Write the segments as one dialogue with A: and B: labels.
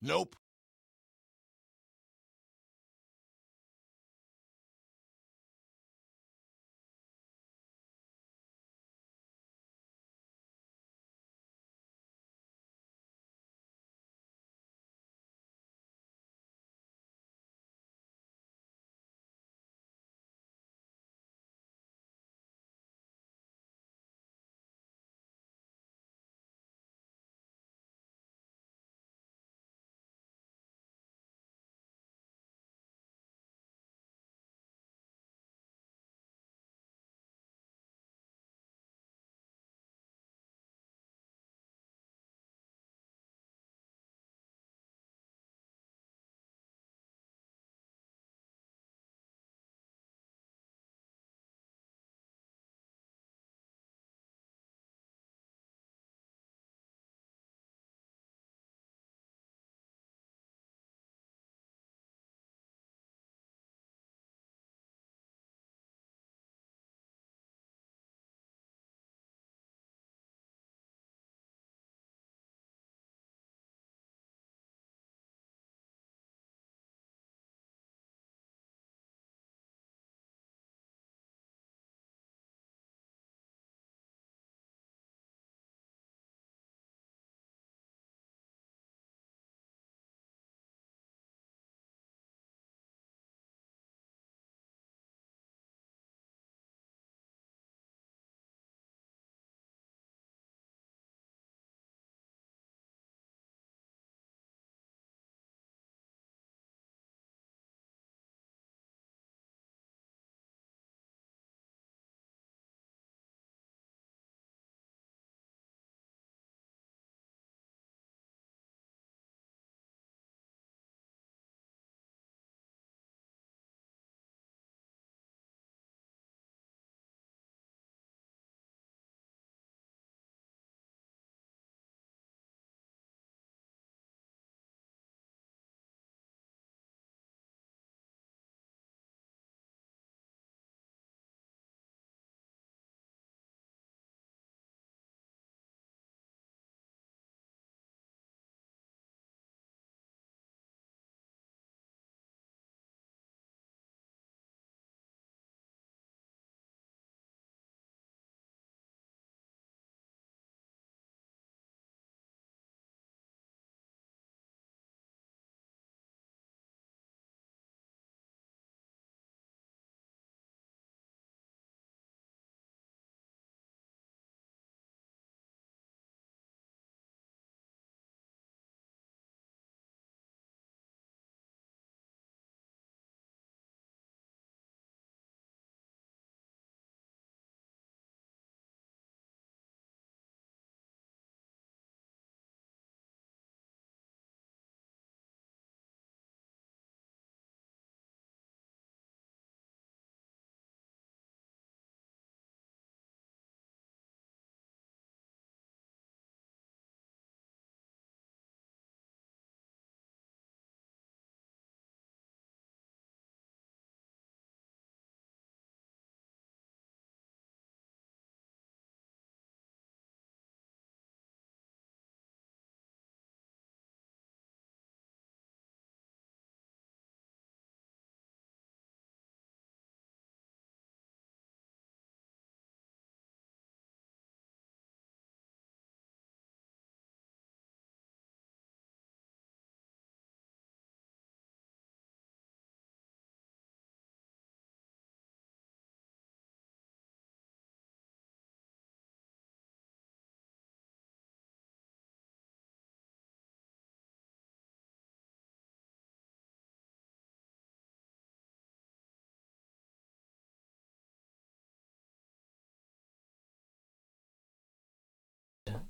A: Nope.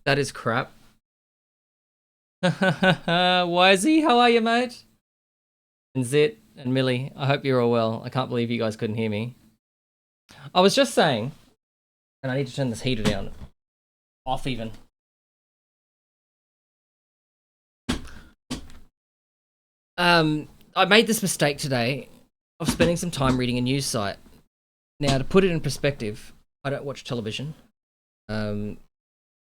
B: That is crap. Wisey, how are you, mate? And Zit and Millie, I hope you're all well. I can't believe you guys couldn't hear me. I was just saying, and I need to turn this heater down. Off even. I made this mistake today of spending some time reading a news site. Now, to put it in perspective, I don't watch television. I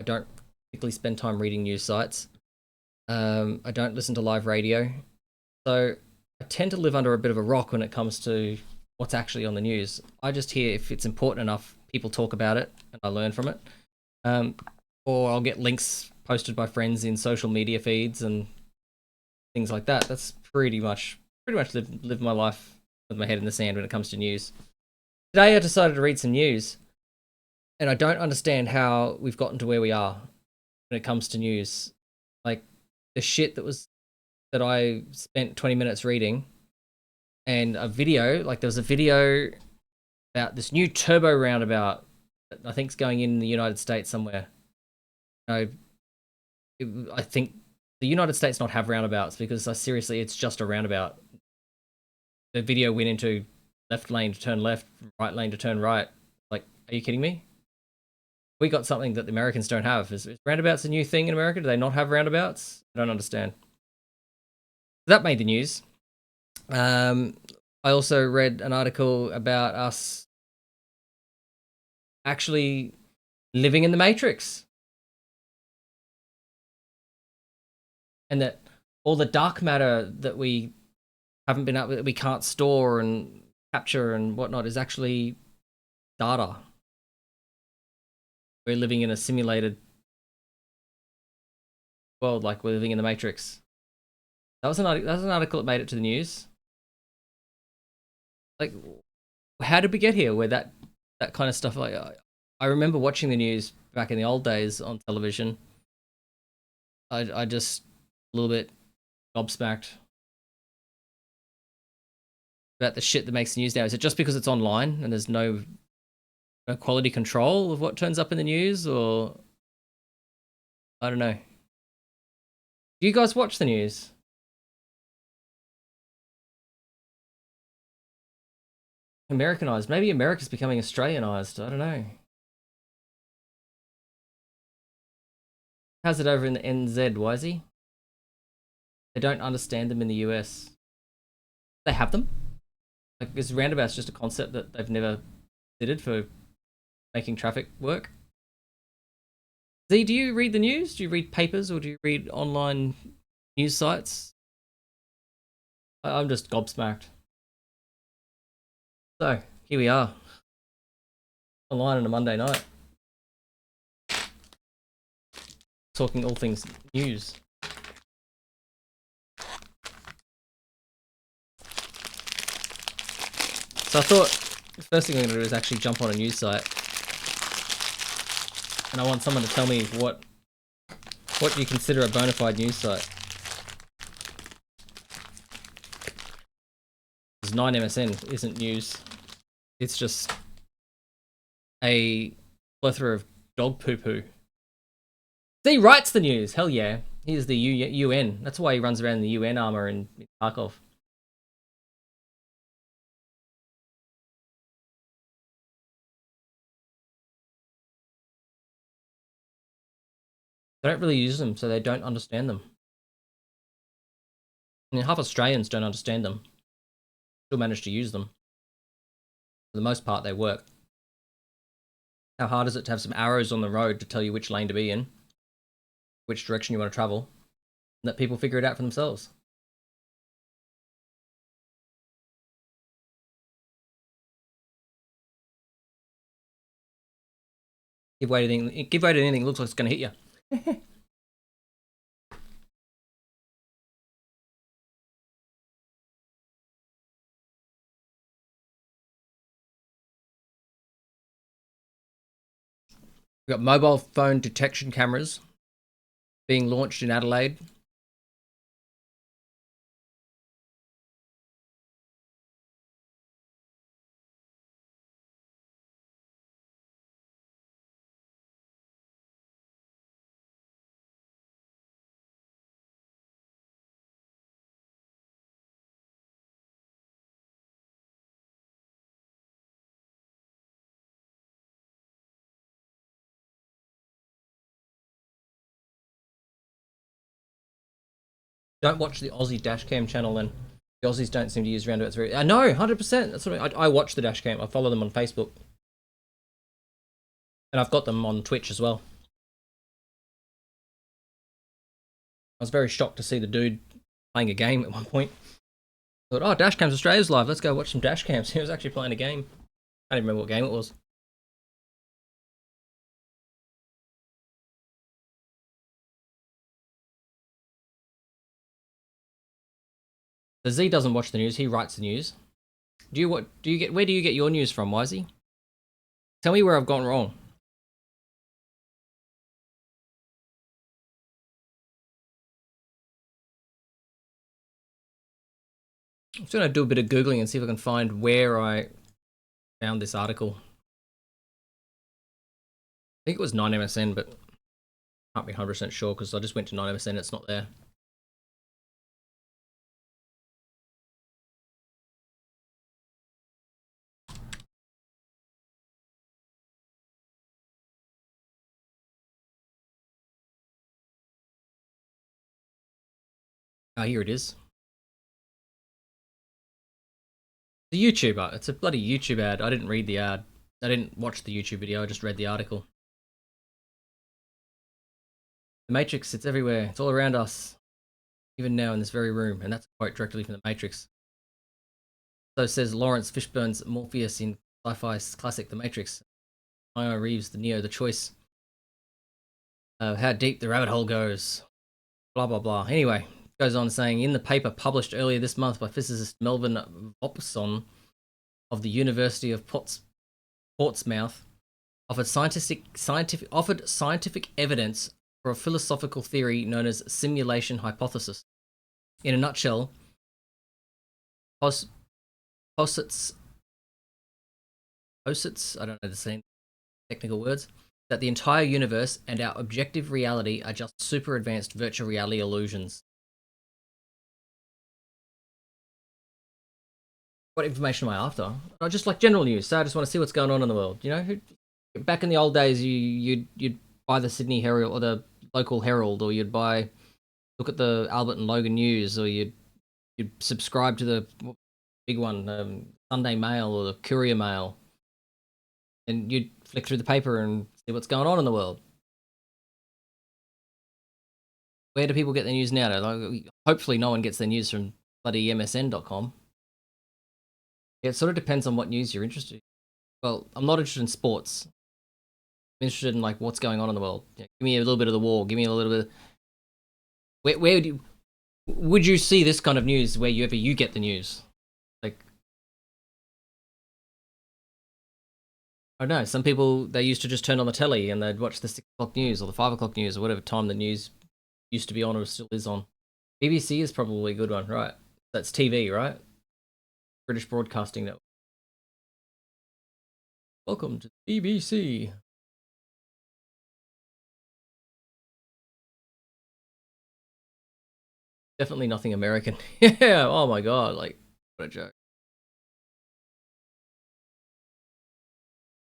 B: don't particularly spend time reading news sites. I don't listen to live radio. So I tend to live under a bit of a rock when it comes to what's actually on the news. I just hear if it's important enough, people talk about it and I learn from it. Um, or I'll get links posted by friends in social media feeds and things like that. That's pretty much live my life with my head in the sand when it comes to news. Today I decided to read some news, and I don't understand how we've gotten to where we are when it comes to news. Like the shit that I spent 20 minutes reading, and a video, like there was a video about this new turbo roundabout that I think's going in the United States somewhere. I think the United States not have roundabouts because seriously, it's just a roundabout. The video went into left lane to turn left, right lane to turn right. Like, are you kidding me? We got something that the Americans don't have. Is roundabouts a new thing in America? Do they not have roundabouts? I don't understand. That made the news. I also read an article about us actually living in the Matrix. And that all the dark matter that we haven't been able, that we can't store and capture and whatnot is actually data. We're living in a simulated world, like we're living in the Matrix. That was an article that made it to the news. Like, how did we get here? Where that kind of stuff? Like, I remember watching the news back in the old days on television. I just a little bit gobsmacked about the shit that makes the news now. Is it just because it's online and there's no quality control of what turns up in the news, or I don't know? Do you guys watch the news? Americanized. Maybe America's becoming Australianized. I don't know. How's it over in the NZ, Wisey? They don't understand them in the US. They have them. Like, is roundabouts just a concept that they've never considered for making traffic work? Z, do you read the news? Do you read papers or do you read online news sites? I'm just gobsmacked. So, here we are. Online on a Monday night. Talking all things news. So I thought the first thing I'm going to do is actually jump on a news site. And I want someone to tell me what you consider a bona fide news site. Because 9MSN isn't news. It's just a plethora of dog poo-poo. He writes the news. Hell yeah. He's the UN. That's why he runs around in the UN armor in Kharkov. They don't really use them, so they don't understand them. And half Australians don't understand them. Still manage to use them. For the most part, they work. How hard is it to have some arrows on the road to tell you which lane to be in? Which direction you want to travel? And let people figure it out for themselves. Give way to anything looks like it's going to hit you. We've got mobile phone detection cameras being launched in Adelaide. Don't watch the Aussie dashcam channel then. The Aussies don't seem to use roundabouts very. I know, 100%. That's what I watch the dashcam. I follow them on Facebook, and I've got them on Twitch as well. I was very shocked to see the dude playing a game at one point. I thought, oh, Dash Cams Australia's live. Let's go watch some Dash Cams. He was actually playing a game. I don't even remember what game it was. The Z doesn't watch the news. He writes the news. Where do you get your news from, Wisey? Tell me where I've gone wrong. I'm just going to do a bit of Googling and see if I can find where I found this article. I think it was 9MSN, but can't be 100% sure because I just went to 9MSN. It's not there. Oh, here it is. The YouTuber. It's a bloody YouTube ad. I didn't read the ad. I didn't watch the YouTube video. I just read the article. The Matrix, it's everywhere. It's all around us. Even now in this very room. And that's a quote directly from the Matrix. So says Lawrence Fishburne's Morpheus in sci-fi classic The Matrix. Keanu Reeves, the Neo, the choice. How deep the rabbit hole goes. Blah, blah, blah. Anyway, goes on saying, in the paper published earlier this month by physicist Melvin Vopson of the University of Portsmouth, offered scientific evidence for a philosophical theory known as simulation hypothesis. In a nutshell, posits, I don't know the same technical words, that the entire universe and our objective reality are just super advanced virtual reality illusions. What information am I after? I just like general news, so I just want to see what's going on in the world. You know, back in the old days, you'd buy the Sydney Herald or the local Herald, or you'd look at the Albert and Logan News, or you'd subscribe to the big one, Sunday Mail or the Courier Mail, and you'd flick through the paper and see what's going on in the world. Where do people get their news now? Like, hopefully no one gets their news from bloody MSN.com. Yeah, it sort of depends on what news you're interested in. Well, I'm not interested in sports. I'm interested in like what's going on in the world. Yeah, give me a little bit of the war. Give me a little bit of... Where would you see this kind of news wherever you get the news? Like, I don't know. Some people, they used to just turn on the telly and they'd watch the 6 o'clock news or the 5 o'clock news or whatever time the news used to be on or still is on. BBC is probably a good one, right? That's TV, right? British Broadcasting Network. Welcome to BBC. Definitely nothing American. Yeah, oh my god, like, what a joke.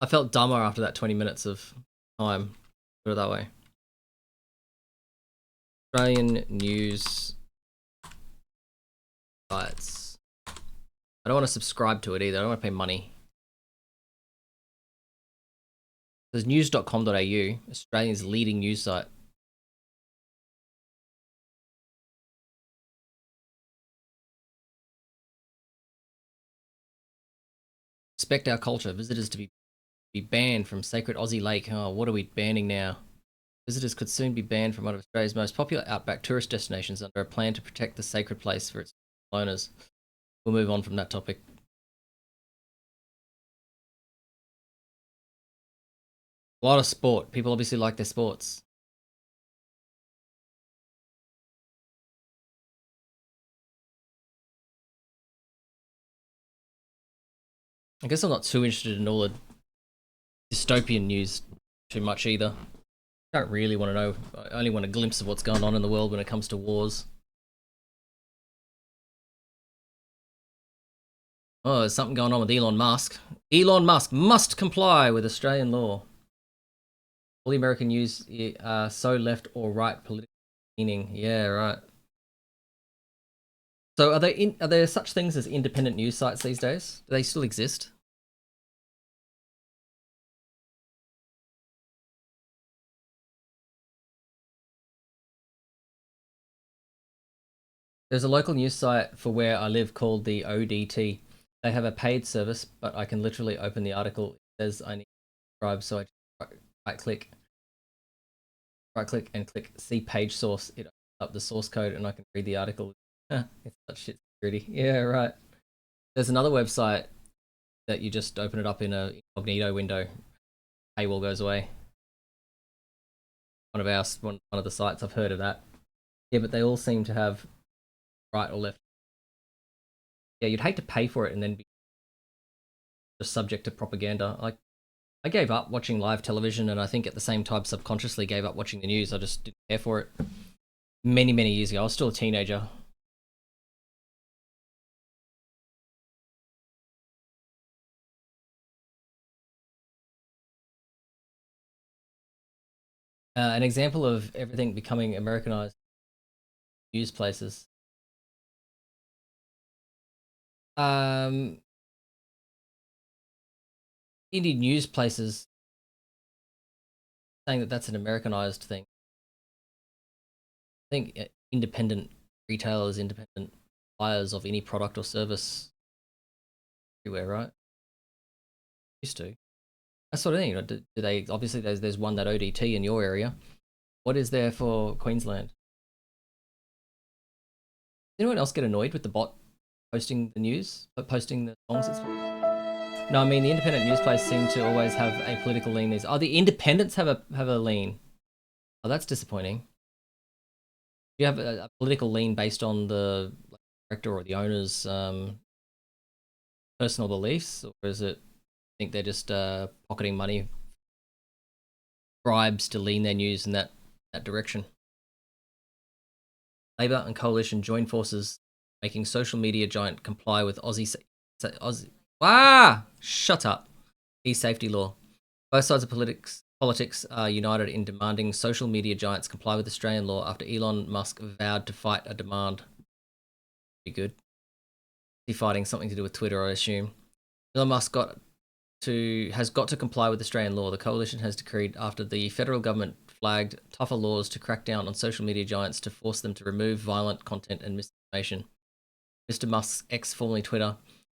B: I felt dumber after that 20 minutes of time. Put it that way. Australian news sites. I don't want to subscribe to it either. I don't want to pay money. There's news.com.au, Australia's leading news site. Respect our culture. Visitors to be banned from sacred Aussie lake. Oh, what are we banning now? Visitors could soon be banned from one of Australia's most popular outback tourist destinations under a plan to protect the sacred place for its owners. We'll move on from that topic. A lot of sport. People obviously like their sports. I guess I'm not too interested in all the dystopian news too much either. I don't really want to know. I only want a glimpse of what's going on in the world when it comes to wars. Oh, there's something going on with Elon Musk. Elon Musk must comply with Australian law. All the American news are so left or right political meaning. Yeah, right. So are there such things as independent news sites these days? Do they still exist? There's a local news site for where I live called the ODT. They have a paid service, but I can literally open the article. It says I need to subscribe, so I just right click and click see page source. It opens up the source code and I can read the article. It's such shit security. Yeah, right. There's another website that you just open it up in a incognito window. Paywall goes away. One of the sites, I've heard of that. Yeah, but they all seem to have right or left. Yeah, you'd hate to pay for it and then be just subject to propaganda. I gave up watching live television, and I think at the same time subconsciously gave up watching the news. I just didn't care for it. Many, many years ago. I was still a teenager. An example of everything becoming Americanized news places. Indie news places, saying that that's an Americanized thing. I think independent retailers, independent buyers of any product or service everywhere, right? Used to. That sort of thing. Do they obviously there's one that ODT in your area. What is there for Queensland? Does anyone else get annoyed with the bot posting the news, posting the songs? No, I mean the independent news place seem to always have a political lean. Oh, the independents have a lean. Oh, that's disappointing. Do you have a political lean based on the director or the owner's personal beliefs, or is it? I think they're just pocketing money, bribes to lean their news in that direction. Labour and Coalition join forces, making social media giant comply with Aussie. Shut up. E-safety law. Both sides of politics are united in demanding social media giants comply with Australian law after Elon Musk vowed to fight a demand. Be good. Is he fighting something to do with Twitter, I assume? Elon Musk has got to comply with Australian law. The coalition has decreed after the federal government flagged tougher laws to crack down on social media giants to force them to remove violent content and misinformation. Mr. Musk's ex, formerly Twitter,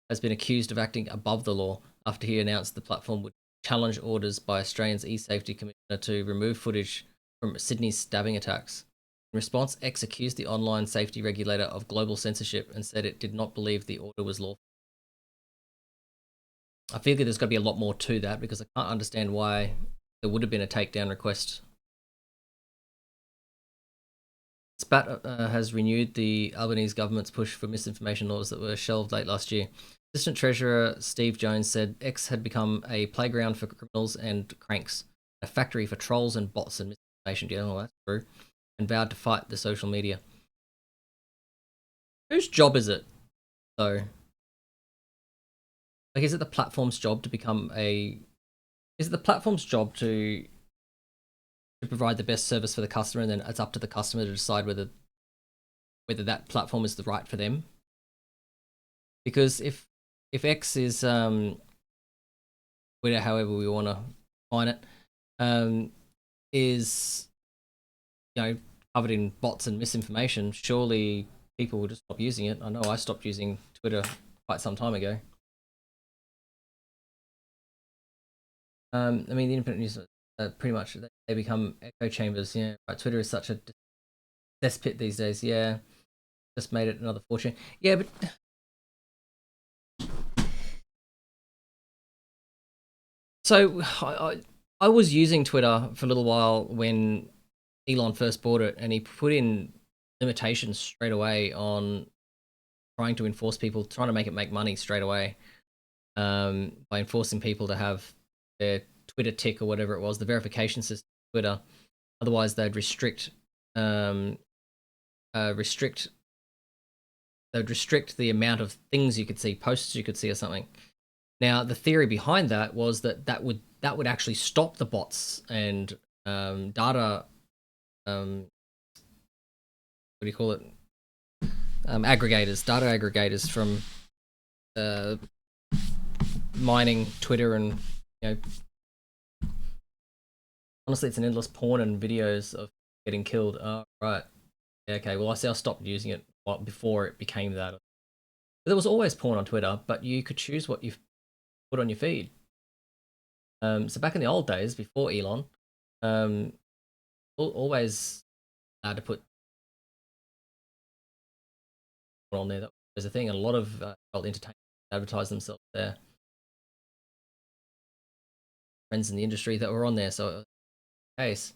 B: has been accused of acting above the law after he announced the platform would challenge orders by Australia's e-safety commissioner to remove footage from Sydney's stabbing attacks. In response, X accused the online safety regulator of global censorship and said it did not believe the order was lawful. I feel like there's got to be a lot more to that because I can't understand why there would have been a takedown request. SPAT has renewed the Albanese government's push for misinformation laws that were shelved late last year. Assistant Treasurer Steve Jones said X had become a playground for criminals and cranks, a factory for trolls and bots and misinformation. Yeah, well, that's true. And vowed to fight the social media. Whose job is it, though? Like, is it the platform's job to become a... Is it the platform's job to provide the best service for the customer, and then it's up to the customer to decide whether that platform is the right for them? Because if X is however we want to define it, is covered in bots and misinformation, surely people will just stop using it. I know I stopped using Twitter quite some time ago. I mean, the independent news pretty much they become echo chambers. Yeah, right. Twitter is such a cesspit these days. Yeah, just made it another fortune. Yeah, but so I was using Twitter for a little while when Elon first bought it, and he put in limitations straight away on trying to make it make money straight away, by enforcing people to have their Twitter tick or whatever it was, the verification system of Twitter. Otherwise, they'd restrict the amount of things you could see, posts you could see, or something. Now, the theory behind that was that would actually stop the bots and data. What do you call it? Data aggregators from mining Twitter, and honestly, it's an endless porn and videos of getting killed. Oh, right. Yeah, okay. Well, I'll stop using it. before it became that. There was always porn on Twitter, but you could choose what you put on your feed. So back in the old days, before Elon, always allowed to put on there. That was a thing, and a lot of adult entertainment advertised themselves there. Friends in the industry that were on there, so it was the case.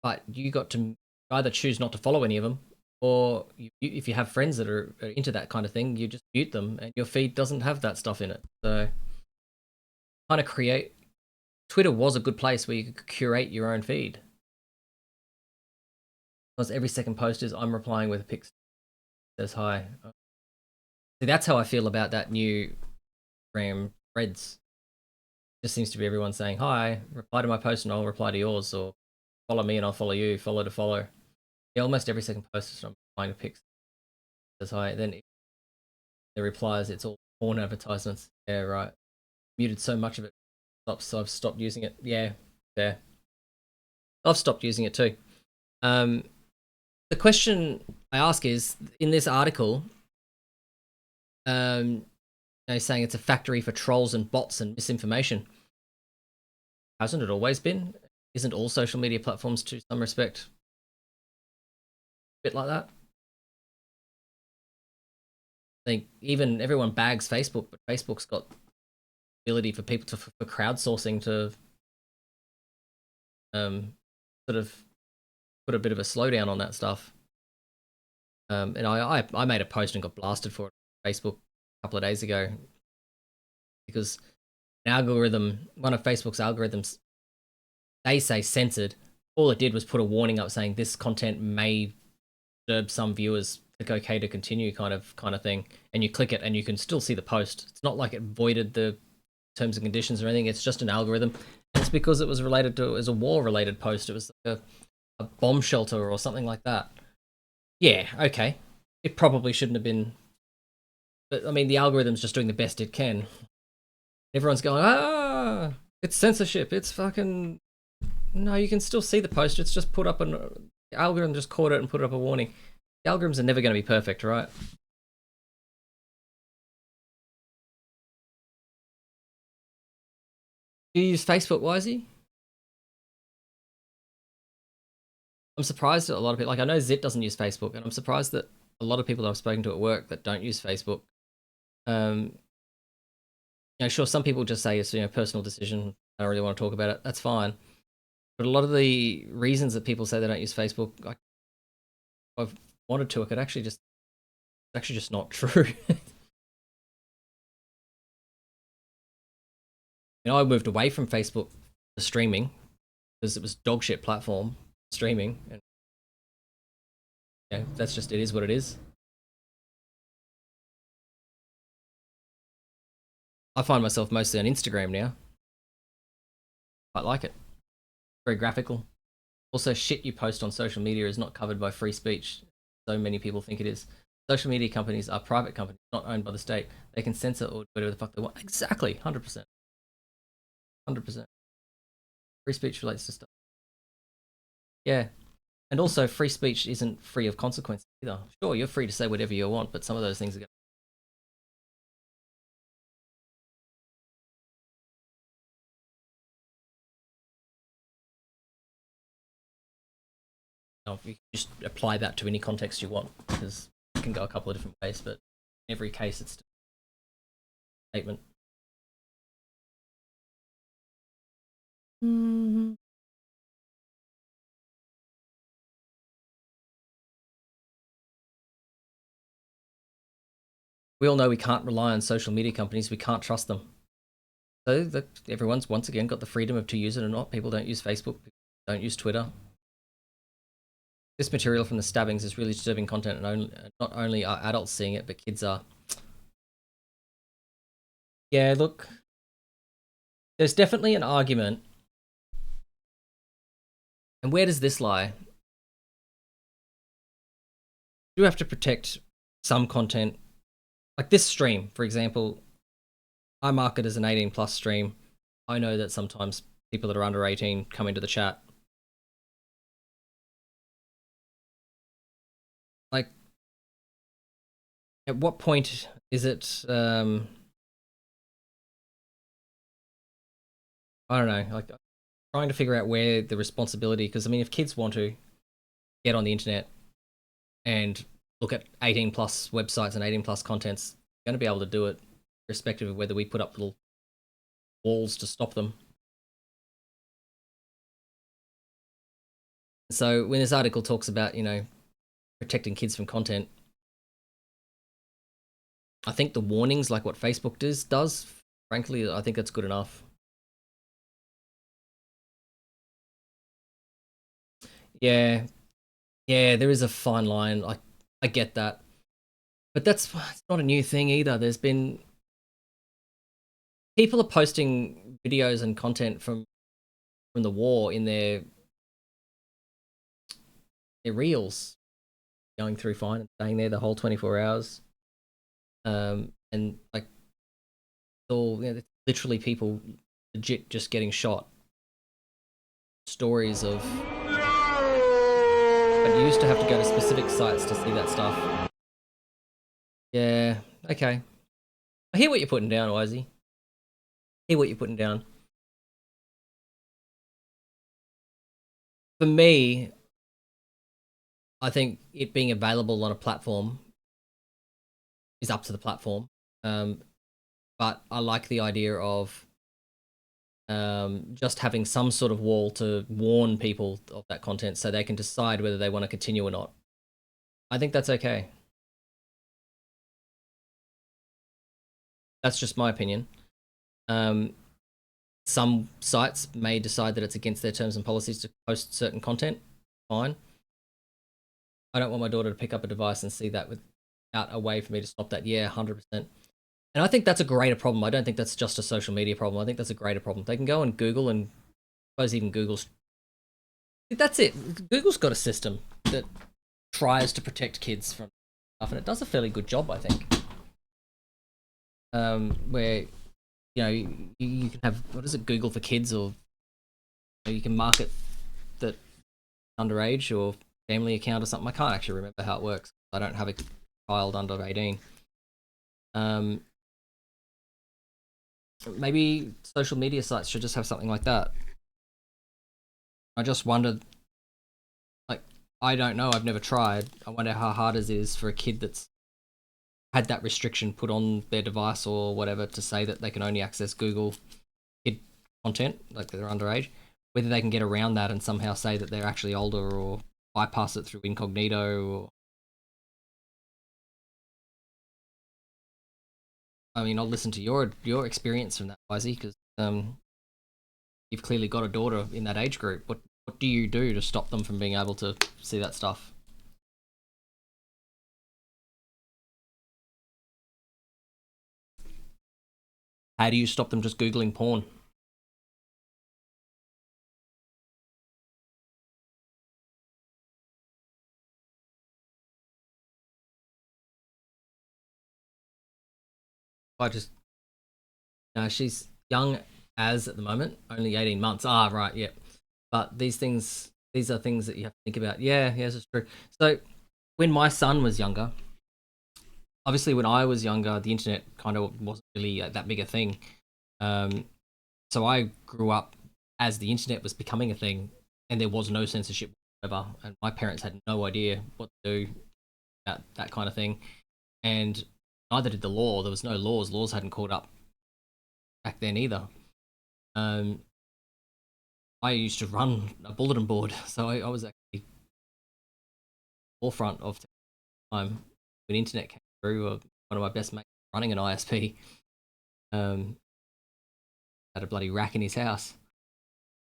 B: But you got to either choose not to follow any of them, or if you have friends that are into that kind of thing, you just mute them, and your feed doesn't have that stuff in it. So, kind of create. Twitter was a good place where you could curate your own feed. Because every second post is I'm replying with a pic says hi. See, that's how I feel about that new Instagram threads. Just seems to be everyone saying hi, reply to my post and I'll reply to yours, or follow me and I'll follow you, follow to follow. Yeah, almost every second post is I'm replying to pics says hi. Then the replies, it's all porn advertisements. Yeah, right. Muted so much of it, so I've stopped using it. Yeah, there. I've stopped using it too. The question I ask is, in this article, saying it's a factory for trolls and bots and misinformation. Hasn't it always been? Isn't all social media platforms, to some respect, a bit like that? I think even everyone bags Facebook, but Facebook's got the ability for people for crowdsourcing to sort of put a bit of a slowdown on that stuff. And I made a post and got blasted for it on Facebook a couple of days ago because an algorithm, one of Facebook's algorithms, they say censored. All it did was put a warning up saying this content may disturb some viewers. Click OK to continue, kind of thing. And you click it, and you can still see the post. It's not like it voided the terms and conditions or anything. It's just an algorithm. And it's because it was related to, as a war-related post. It was like a bomb shelter or something like that. Yeah, okay. It probably shouldn't have been. But I mean, the algorithm's just doing the best it can. Everyone's going, it's censorship. It's fucking. No, you can still see the post. It's just put up the algorithm just caught it and put up a warning. The algorithms are never going to be perfect, right? Do you use Facebook, Wisey? I'm surprised that a lot of people, like I know Zit doesn't use Facebook, and I'm surprised that a lot of people that I've spoken to at work that don't use Facebook. Sure, some people just say it's personal decision. I don't really want to talk about it. That's fine. But a lot of the reasons that people say they don't use Facebook, I've wanted to, it's actually just not true. I moved away from Facebook to streaming because it was dog shit platform streaming, and that's just, it is what it is. I find myself mostly on Instagram now. I like it. Very graphical. Also, shit you post on social media is not covered by free speech. So many people think it is. Social media companies are private companies, not owned by the state. They can censor or whatever the fuck they want. Exactly, 100%. 100%. Free speech relates to stuff. Yeah. And also, free speech isn't free of consequences either. Sure, you're free to say whatever you want, but some of those things are going you can just apply that to any context you want, because it can go a couple of different ways, but in every case it's a statement. We all know we can't rely on social media companies. We can't trust them. So everyone's once again got the freedom to use it or not. People don't use Facebook, don't use Twitter. This material from the stabbings is really disturbing content, and not only are adults seeing it, but kids are. Yeah, look, there's definitely an argument. And where does this lie? You have to protect some content. Like this stream, for example, I mark it as an 18 plus stream. I know that sometimes people that are under 18 come into the chat. Like, At what point is it? I don't know. Like trying to figure out where the responsibility. Because I mean, if kids want to get on the internet and look at 18 plus websites and 18 plus contents, they're going to be able to do it, irrespective of whether we put up little walls to stop them. So when this article talks about, you know, protecting kids from content, I think the warnings, like what Facebook does, frankly, I think that's good enough. Yeah, yeah, there is a fine line. I get that, but it's not a new thing either. There's been people are posting videos and content from the war in their reels, going through fine and staying there the whole 24 hours. And like, all, you know, literally people legit just getting shot. Stories of, but you used to have to go to specific sites to see that stuff. Yeah, okay. I hear what you're putting down, Wisey. Hear what you're putting down. For me, I think it being available on a platform is up to the platform. But I like the idea of just having some sort of wall to warn people of that content so they can decide whether they want to continue or not. I think that's okay. That's just my opinion. Some sites may decide that it's against their terms and policies to post certain content. Fine. I don't want my daughter to pick up a device and see that without a way for me to stop that. Yeah, 100%. And I think that's a greater problem. I don't think that's just a social media problem. I think that's a greater problem. They can go and Google, and I suppose even Google's... That's it. Google's got a system that tries to protect kids from stuff, and it does a fairly good job, I think. Where, you know, you can have, what is it, Google for Kids, or you can market that underage or family account or something. I can't actually remember how it works. I don't have a child under 18. Maybe social media sites should just have something like that. I just wondered, like, I don't know, I've never tried. I wonder how hard it is for a kid that's had that restriction put on their device or whatever to say that they can only access Google kid content, like they're underage, whether they can get around that and somehow say that they're actually older or bypass it through incognito. Or I mean, I'll listen to your experience from that, Wisey, because you've clearly got a daughter in that age group. What do you do to stop them from being able to see that stuff? How do you stop them just Googling porn? I just, she's young as at the moment, only 18 months. Ah, right, yeah. But these are things that you have to think about. Yeah, yes, it's true. So when my son was younger, obviously when I was younger, the internet kind of wasn't really that big a thing. So I grew up as the internet was becoming a thing, and there was no censorship whatsoever, and my parents had no idea what to do about that kind of thing, and neither did the law. There was no laws. Laws hadn't caught up back then either. Um, I used to run a bulletin board, so I was actually forefront of time when internet came through. One of my best mates running an ISP had a bloody rack in his house.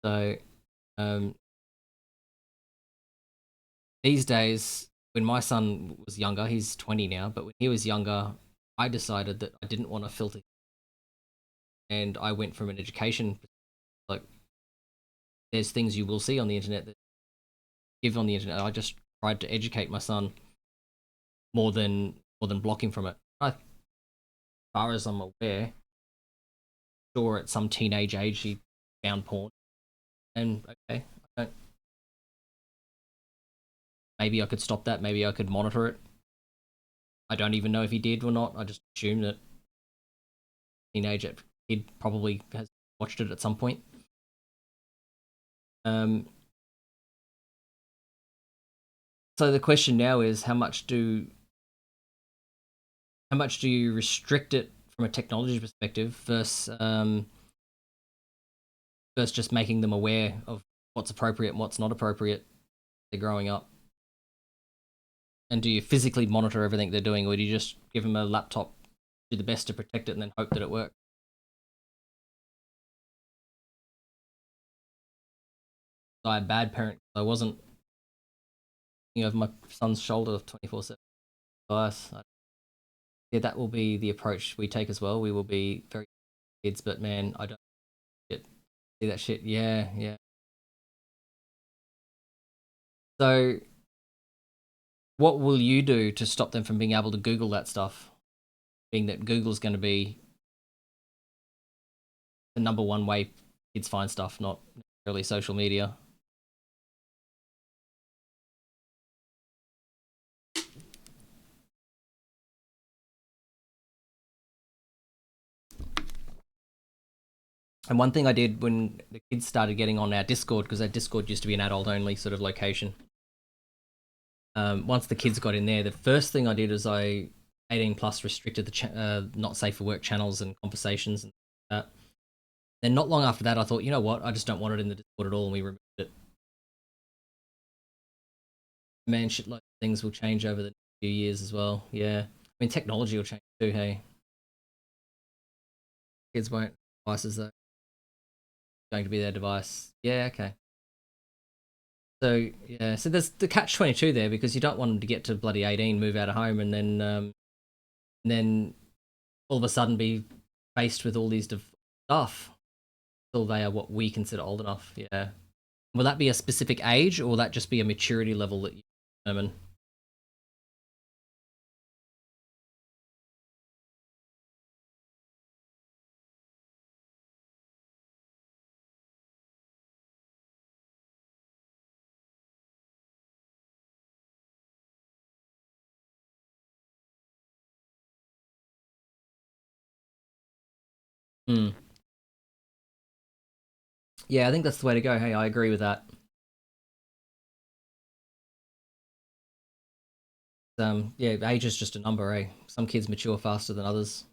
B: So um, these days, when my son was younger, he's 20 now, but when he was younger, I decided that I didn't want to filter, and I went from an education, like, there's things you will see on the internet that give on the internet. I just tried to educate my son more than block him from it. As far as I'm aware, sure, at some teenage age he found porn, and okay, I don't, maybe I could stop that. Maybe I could monitor it. I don't even know if he did or not. I just assume that teenager kid probably has watched it at some point. Um, so the question now is how much do you restrict it from a technology perspective versus just making them aware of what's appropriate and what's not appropriate. They're growing up. And do you physically monitor everything they're doing, or do you just give them a laptop, do the best to protect it, and then hope that it works? I am a bad parent. I wasn't looking over my son's shoulder 24/7 device. Yeah, that will be the approach we take as well. We will be very kids, but man, I don't see that shit. Yeah, yeah. So, what will you do to stop them from being able to Google that stuff? Being that Google's going to be the number one way kids find stuff, not necessarily social media. And one thing I did when the kids started getting on our Discord, because our Discord used to be an adult only sort of location. Once the kids got in there, the first thing I did is I 18 plus restricted the not safe for work channels and conversations and that. Then not long after that, I thought, you know what, I just don't want it in the Discord at all, and we removed it. Man, shit like things will change over the next few years as well. Yeah, I mean technology will change too. Hey, kids won't have devices though. Going to be their device. Yeah, okay. So yeah, so there's the catch-22 there because you don't want them to get to bloody 18, move out of home, and then all of a sudden be faced with all these stuff until they are what we consider old enough. Yeah. Will that be a specific age, or will that just be a maturity level that you determine? Hmm. Yeah, I think that's the way to go. Hey, I agree with that. Yeah, age is just a number. Eh? Some kids mature faster than others.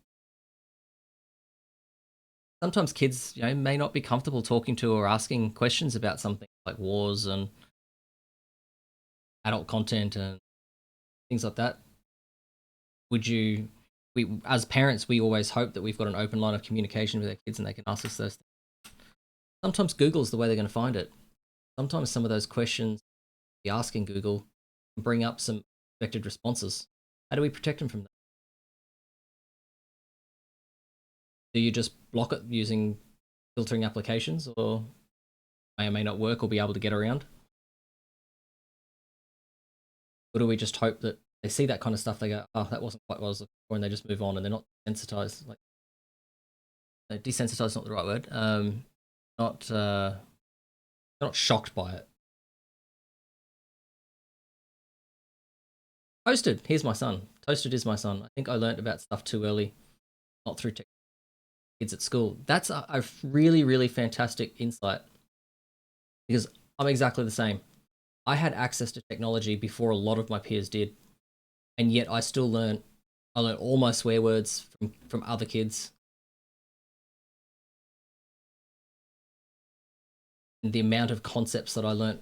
B: Sometimes kids, may not be comfortable talking to or asking questions about something like wars and adult content and things like that. Would you? We, as parents, we always hope that we've got an open line of communication with our kids and they can ask us those things. Sometimes Google's the way they're going to find it. Sometimes some of those questions you ask in Google can bring up some expected responses. How do we protect them from that? Do you just block it using filtering applications, or may or may not work or be able to get around? Or do we just hope that they see that kind of stuff, they go, oh, that wasn't quite what I was looking for, and they just move on and they're not desensitized? Like, desensitized is not the right word. Not not shocked by it. Toasted, here's my son. Toasted is my son. I think I learned about stuff too early, not through kids at school. That's a really, really fantastic insight because I'm exactly the same. I had access to technology before a lot of my peers did, and yet I still learn. I learned all my swear words from other kids. And the amount of concepts that I learned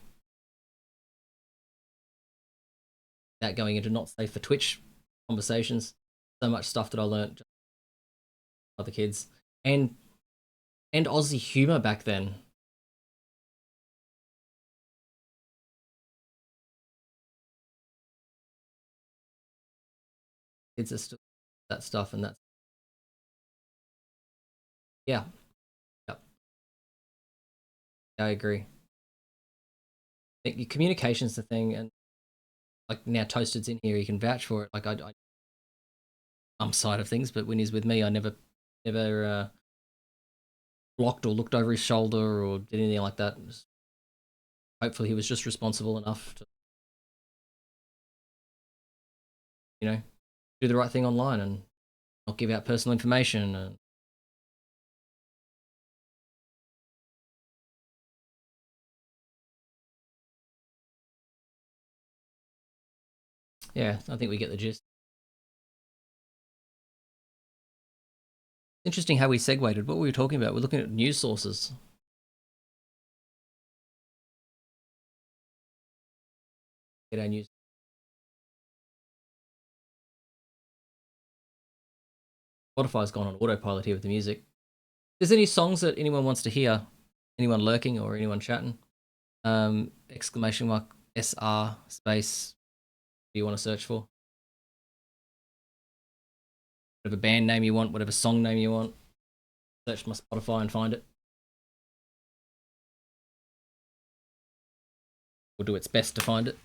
B: that going into not safe for Twitch conversations, so much stuff that I learned from other kids, and Aussie humor back then. Kids are still that stuff, and that's yeah, yeah, I agree. I think communication's the thing, and like now Toasted's in here, he can vouch for it. Like I'm side of things, but when he's with me, I never blocked or looked over his shoulder or did anything like that. Hopefully, he was just responsible enough to, you know, do the right thing online and not give out personal information. And yeah, I think we get the gist. Interesting how we segued. What were we talking about? We're looking at news sources. Get our news. Spotify's gone on autopilot here with the music. If there's any songs that anyone wants to hear, anyone lurking or anyone chatting, exclamation mark SR space. What do you want to search for? Whatever band name you want, whatever song name you want. Search my Spotify and find it. Will do its best to find it.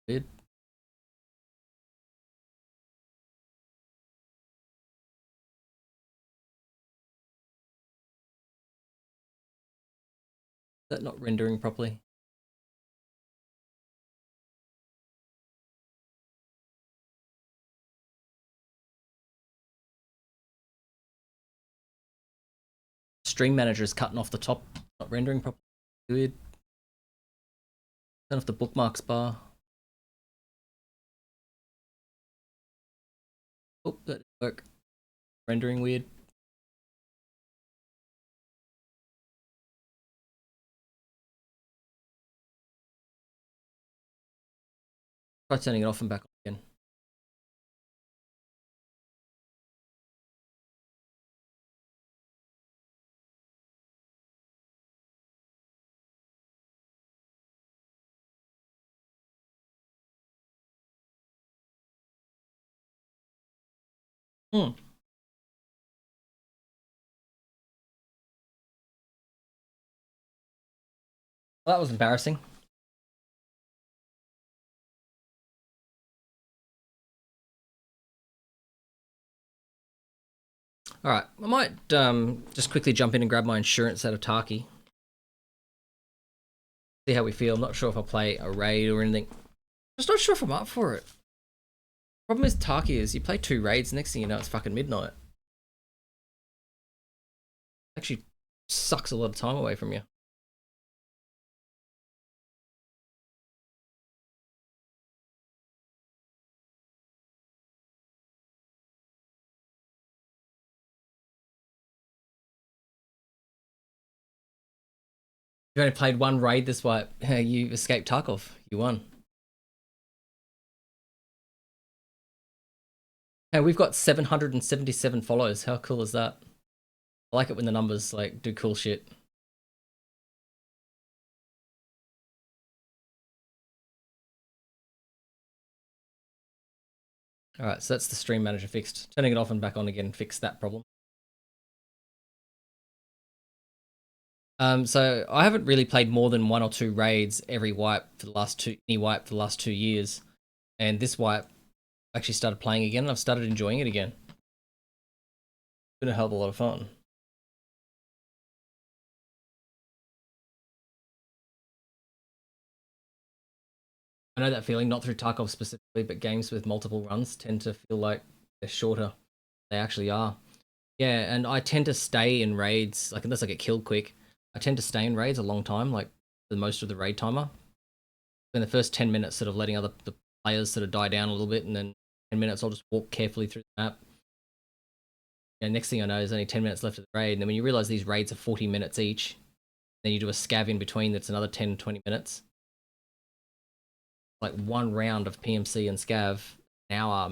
B: Weird. Is that not rendering properly? Stream manager is cutting off the top, not rendering properly. Weird. Turn off the bookmarks bar. Oh, that didn't work. Rendering weird. Try turning it off and back on again. Hmm. Well, that was embarrassing. All right, I might just quickly jump in and grab my insurance out of Taki. See how we feel. I'm not sure if I'll play a raid or anything. Just not sure if I'm up for it. Problem is Taki is you play 2 raids, next thing you know it's fucking midnight. Actually sucks a lot of time away from you. You only played 1 raid this wipe. You escaped Tarkov. You won. Hey, we've got 777 follows. How cool is that? I like it when the numbers like do cool shit. All right, so that's the stream manager fixed. Turning it off and back on again fixed that problem. So I haven't really played more than 1 or 2 raids every wipe for the last the last 2 years, and this wipe I actually started playing again, and I've started enjoying it again. It's been a hell of a lot of fun. I know that feeling, not through Tarkov specifically, but games with multiple runs tend to feel like they're shorter. They actually are. Yeah, and I tend to stay in raids, like unless I get killed quick, I tend to stay in raids a long time, like for most of the raid timer. In the first 10 minutes, sort of letting the players sort of die down a little bit, and then 10 minutes I'll just walk carefully through the map. And next thing I know, there's only 10 minutes left of the raid, and then when you realize these raids are 40 minutes each, then you do a scav in between that's another 10, 20 minutes. Like 1 round of PMC and scav, an hour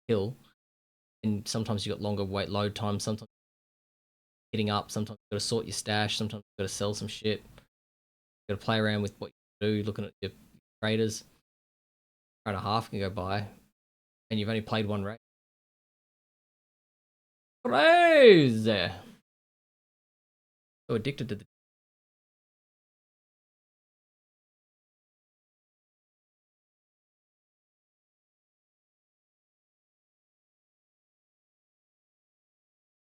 B: kill, and sometimes you got longer wait load time, sometimes hitting up, sometimes you got to sort your stash, sometimes you got to sell some shit. You got to play around with what you do, looking at your traders. Hour and a half can go by, and you've only played 1 raid. Crazy! So addicted to the.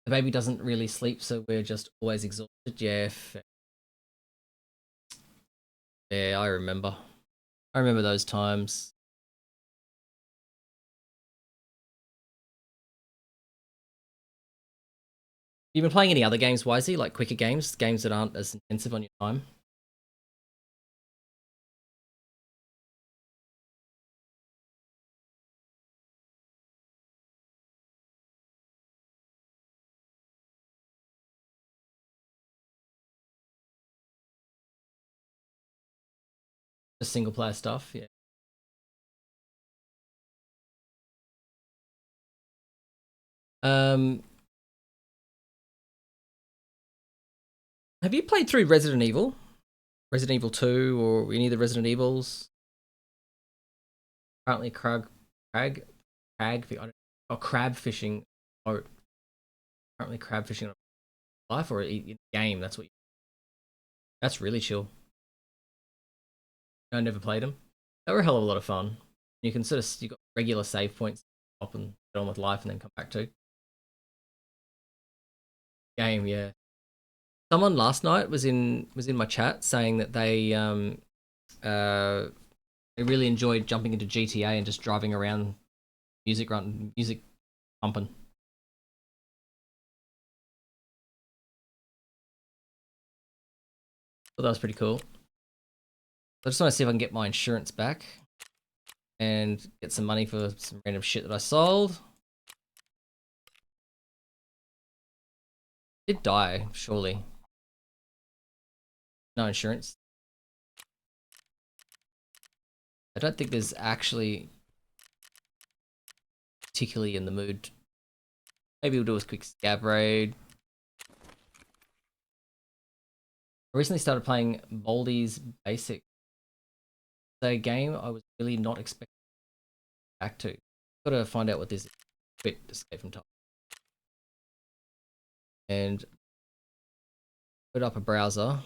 B: The baby doesn't really sleep, so we're just always exhausted. Yeah, yeah, I remember. I remember those times. You been playing any other games, Wisey? Like quicker games? Games that aren't as intensive on your time? Just single player stuff, yeah. Have you played through Resident Evil? Resident Evil 2 or any of the Resident Evils? Apparently crab fishing, or apparently crab fishing on life or in game. That's really chill. I never played them. They were a hell of a lot of fun. You can sort of, you got regular save points, up and get on with life, and then come back to game. Yeah. Someone last night was in my chat saying that they really enjoyed jumping into GTA and just driving around, music pumping. So that was pretty cool. I just want to see if I can get my insurance back and get some money for some random shit that I sold. Did die, surely. No insurance. I don't think there's actually particularly in the mood. Maybe we'll do a quick scab raid. I recently started playing Baldi's Basic. It's a game I was really not expecting back to. Gotta find out what this is. Quit escape from top. And put up a browser.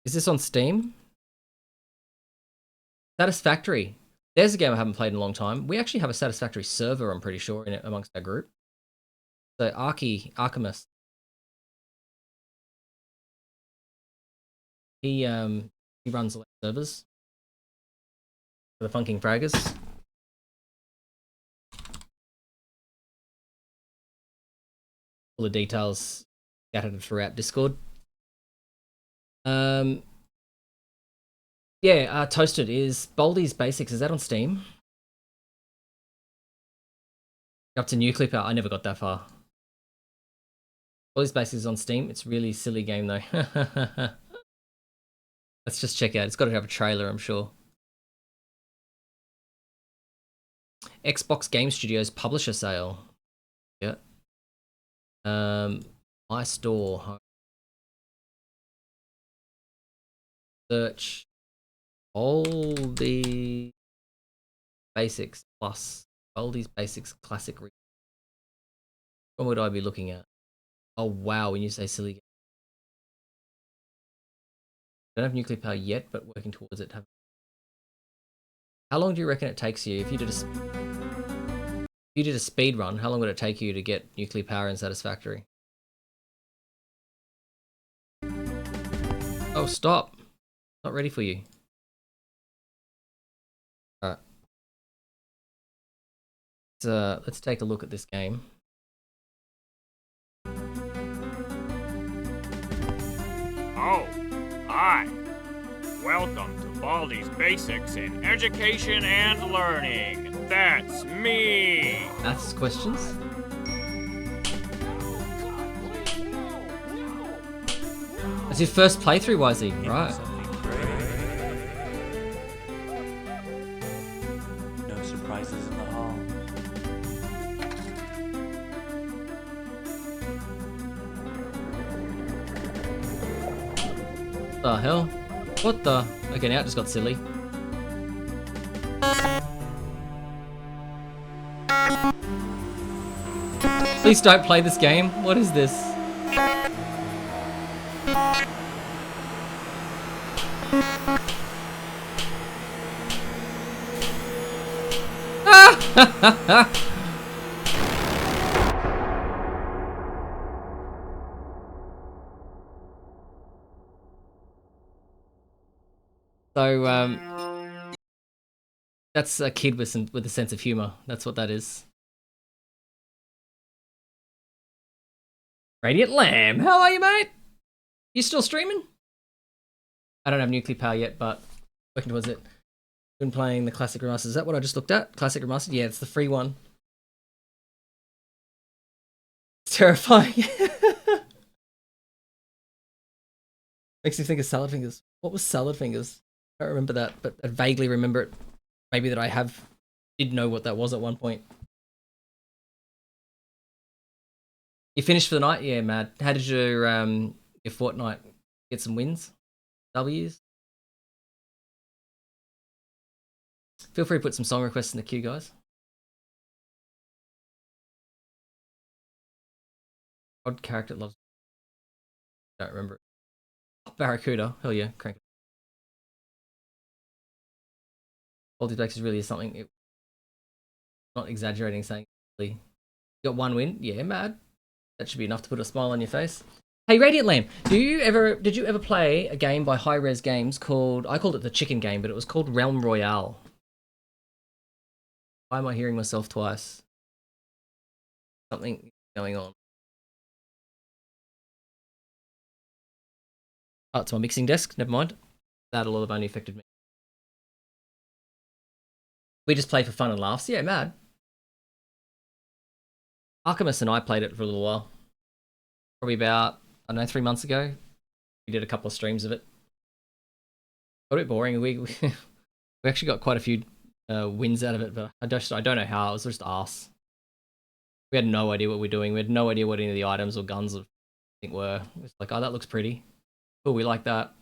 B: Is this on Steam? Satisfactory. There's a game I haven't played in a long time. We actually have a Satisfactory server, I'm pretty sure, in it amongst our group. So Archimus. He runs the servers for the Funking Fraggers. All the details scattered throughout Discord. Yeah, Toasted is Baldi's Basics. Is that on Steam? Up to Nuclear Power. I never got that far. Baldi's Basics is on Steam. It's a really silly game though. Let's just check out. It's got to have a trailer, I'm sure. Xbox Game Studios publisher sale. Yeah. My store. Search Baldi Basics Plus. Baldi's Basics Classic. What would I be looking at? Oh wow, when you say silly game. Don't have Nuclear Power yet, but working towards it. How long do you reckon it takes you if you did a speed run? How long would it take you to get Nuclear Power and Satisfactory? Oh, stop! Not ready for you. All right. Let's take a look at this game.
A: Oh, hi. Welcome to Baldi's Basics in Education and Learning. That's me.
B: Maths questions? That's your first playthrough, Wisey. Right.
C: No surprises in the hall.
B: The hell? What the? Okay, now it just got silly. Please don't play this game. What is this? So, that's a kid with a sense of humor. That's what that is. Radiant Lamb, how are you, mate? You still streaming? I don't have nuclear power yet, but working towards it. Been playing the classic remastered. Is that what I just looked at? Classic remastered? Yeah, it's the free one. It's terrifying. Makes me think of Salad Fingers. What was Salad Fingers? I don't remember that, but I vaguely remember it. Maybe that I did know what that was at one point. You finished for the night? Yeah, Mad. How did your fortnight get some wins? W's? Feel free to put some song requests in the queue, guys. Odd character loves. Don't remember it. Barracuda. Hell yeah, crank it. Multiplex is really something. Not exaggerating, saying you got one win. Yeah, Mad. That should be enough to put a smile on your face. Hey, Radiant Lamb, did you ever play a game by High Res Games called, I called it the Chicken Game, but it was called Realm Royale. Why am I hearing myself twice? Something going on. Oh, it's my mixing desk. Never mind. That'll have only affected me. We just play for fun and laughs. Yeah, Mad. Archimus and I played it for a little while. Probably about, I don't know, 3 months ago. We did a couple of streams of it. Got a bit boring. We actually got quite a few wins out of it, but I don't know how. It was just arse. We had no idea what we were doing. We had no idea what any of the items or guns I think were. It was like, oh, that looks pretty. Cool, we like that.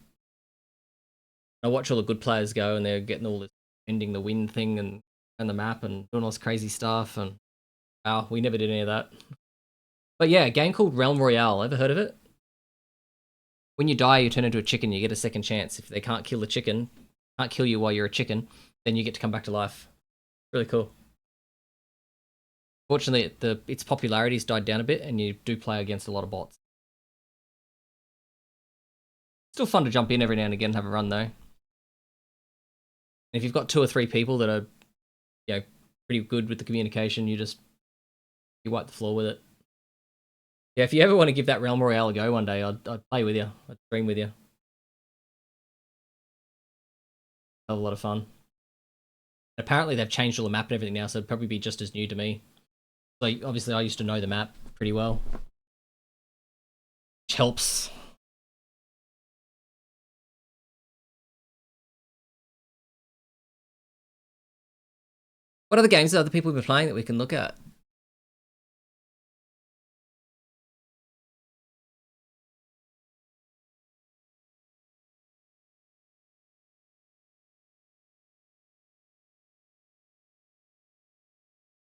B: I watch all the good players go, and they're getting all this ending the win thing and the map and doing all this crazy stuff. And wow, we never did any of that. But yeah, a game called Realm Royale. Ever heard of it? When you die, you turn into a chicken. You get a second chance. If they can't kill the chicken, can't kill you while you're a chicken, then you get to come back to life. Really cool. Fortunately, its popularity's died down a bit, and you do play against a lot of bots. Still fun to jump in every now and again and have a run, though. And if you've got 2 or 3 people that are, you know, pretty good with the communication, you wipe the floor with it. Yeah, if you ever want to give that Realm Royale a go one day, I'd play with you. I'd stream with you. Have a lot of fun. Apparently they've changed all the map and everything now, so it'd probably be just as new to me. Like, obviously I used to know the map pretty well. Which helps. What other games are other people been playing that we can look at?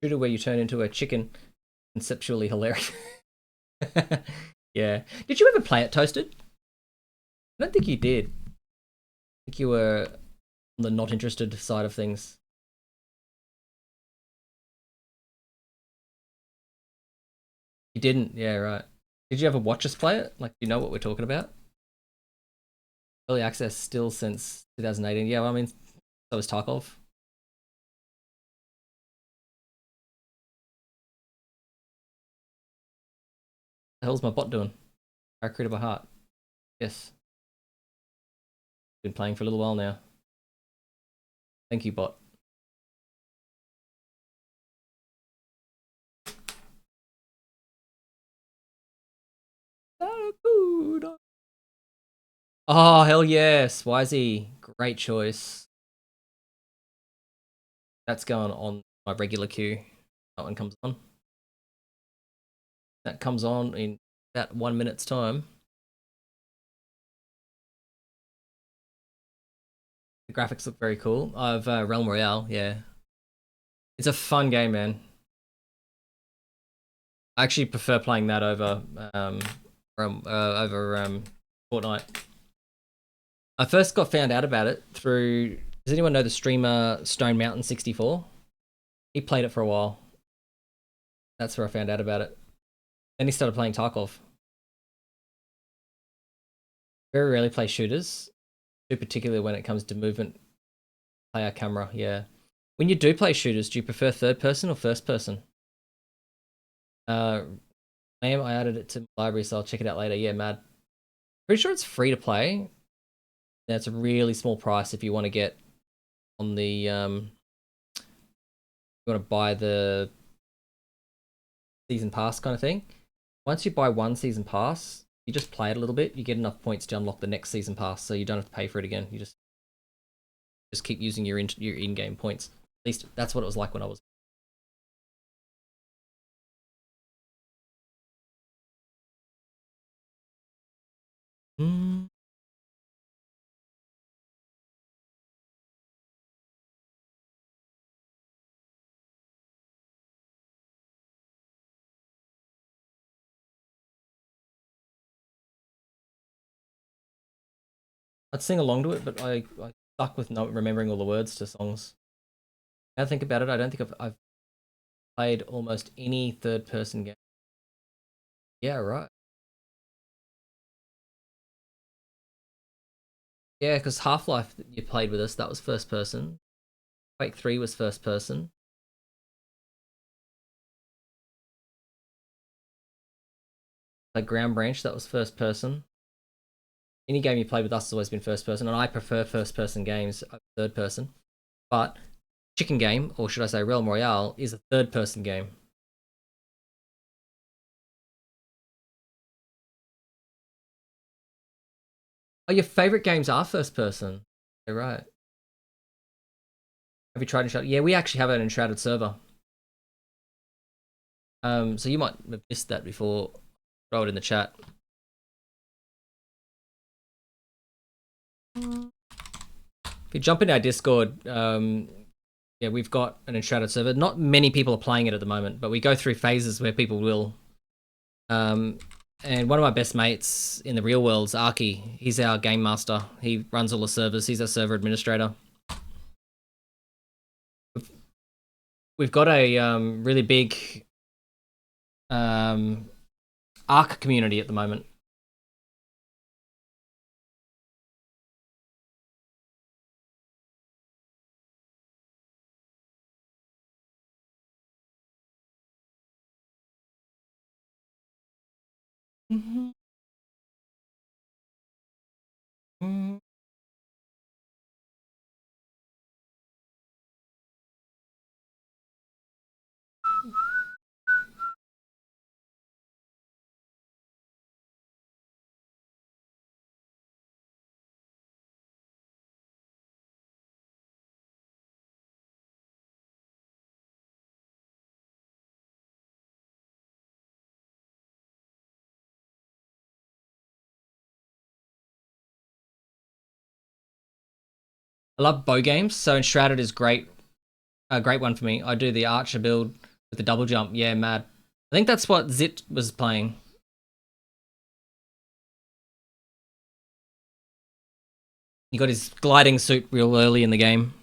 B: Shooter where you turn into a chicken. Conceptually hilarious. Yeah. Did you ever play it, Toasted? I don't think you did. I think you were on the not interested side of things. You didn't? Yeah, right. Did you ever watch us play it? Like, do you know what we're talking about? Early access still since 2018. Yeah, well, I mean, so was Tarkov. The hell's my bot doing? Barracuda by heart. Yes. Been playing for a little while now. Thank you, bot. Barracuda. Oh, hell yes. Wisey. Great choice. That's going on my regular queue. That one comes on. That comes on in about 1 minute's time. The graphics look very cool. Of Realm Royale, yeah. It's a fun game, man. I actually prefer playing that over Fortnite. I first got found out about it through. Does anyone know the streamer Stone Mountain 64? He played it for a while. That's where I found out about it. Then he started playing Tarkov. Very rarely play shooters, particularly when it comes to movement, player camera. Yeah. When you do play shooters, do you prefer third person or first person? Ma'am, I added it to my library, so I'll check it out later. Yeah, mad. Pretty sure it's free to play. That's a really small price if you want to get on the you want to buy the season pass kind of thing. Once you buy one season pass, you just play it a little bit, you get enough points to unlock the next season pass, so you don't have to pay for it again. You just keep using your in-game points. At least that's what it was like when I was. I'd sing along to it, but I stuck with not remembering all the words to songs. Now I think about it, I don't think I've played almost any third-person game. Yeah, right. Yeah, because Half-Life that you played with us, that was first person. Quake 3 was first person. Like Ground Branch, that was first person. Any game you played with us has always been first person, and I prefer first person games over third person. But Chicken Game, or should I say Realm Royale, is a third person game. Oh, your favorite games are first person. You're right. Have you tried Enshrouded? Yeah, we actually have an Enshrouded server. So you might have missed that before. Throw it in the chat. If you jump in our Discord, yeah, we've got an Enshrouded server. Not many people are playing it at the moment, but we go through phases where people will. And one of my best mates in the real world's Arky. He's our game master. He runs all the servers. He's our server administrator. We've got a really big Ark community at the moment. Mm-hmm. Mm-hmm. I love bow games, so Enshrouded is great. A great one for me. I do the Archer build with the double jump. Yeah, mad. I think that's what Zit was playing. He got his gliding suit real early in the game.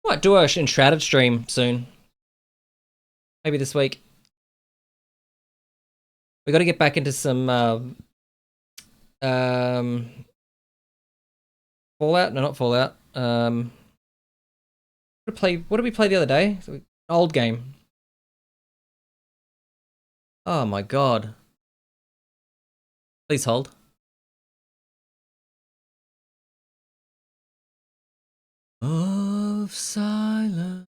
B: Might do a Enshrouded stream soon. Maybe this week. We got to get back into some Fallout. No, not Fallout. What did we play the other day? Old game. Oh my god. Please hold. Of silence.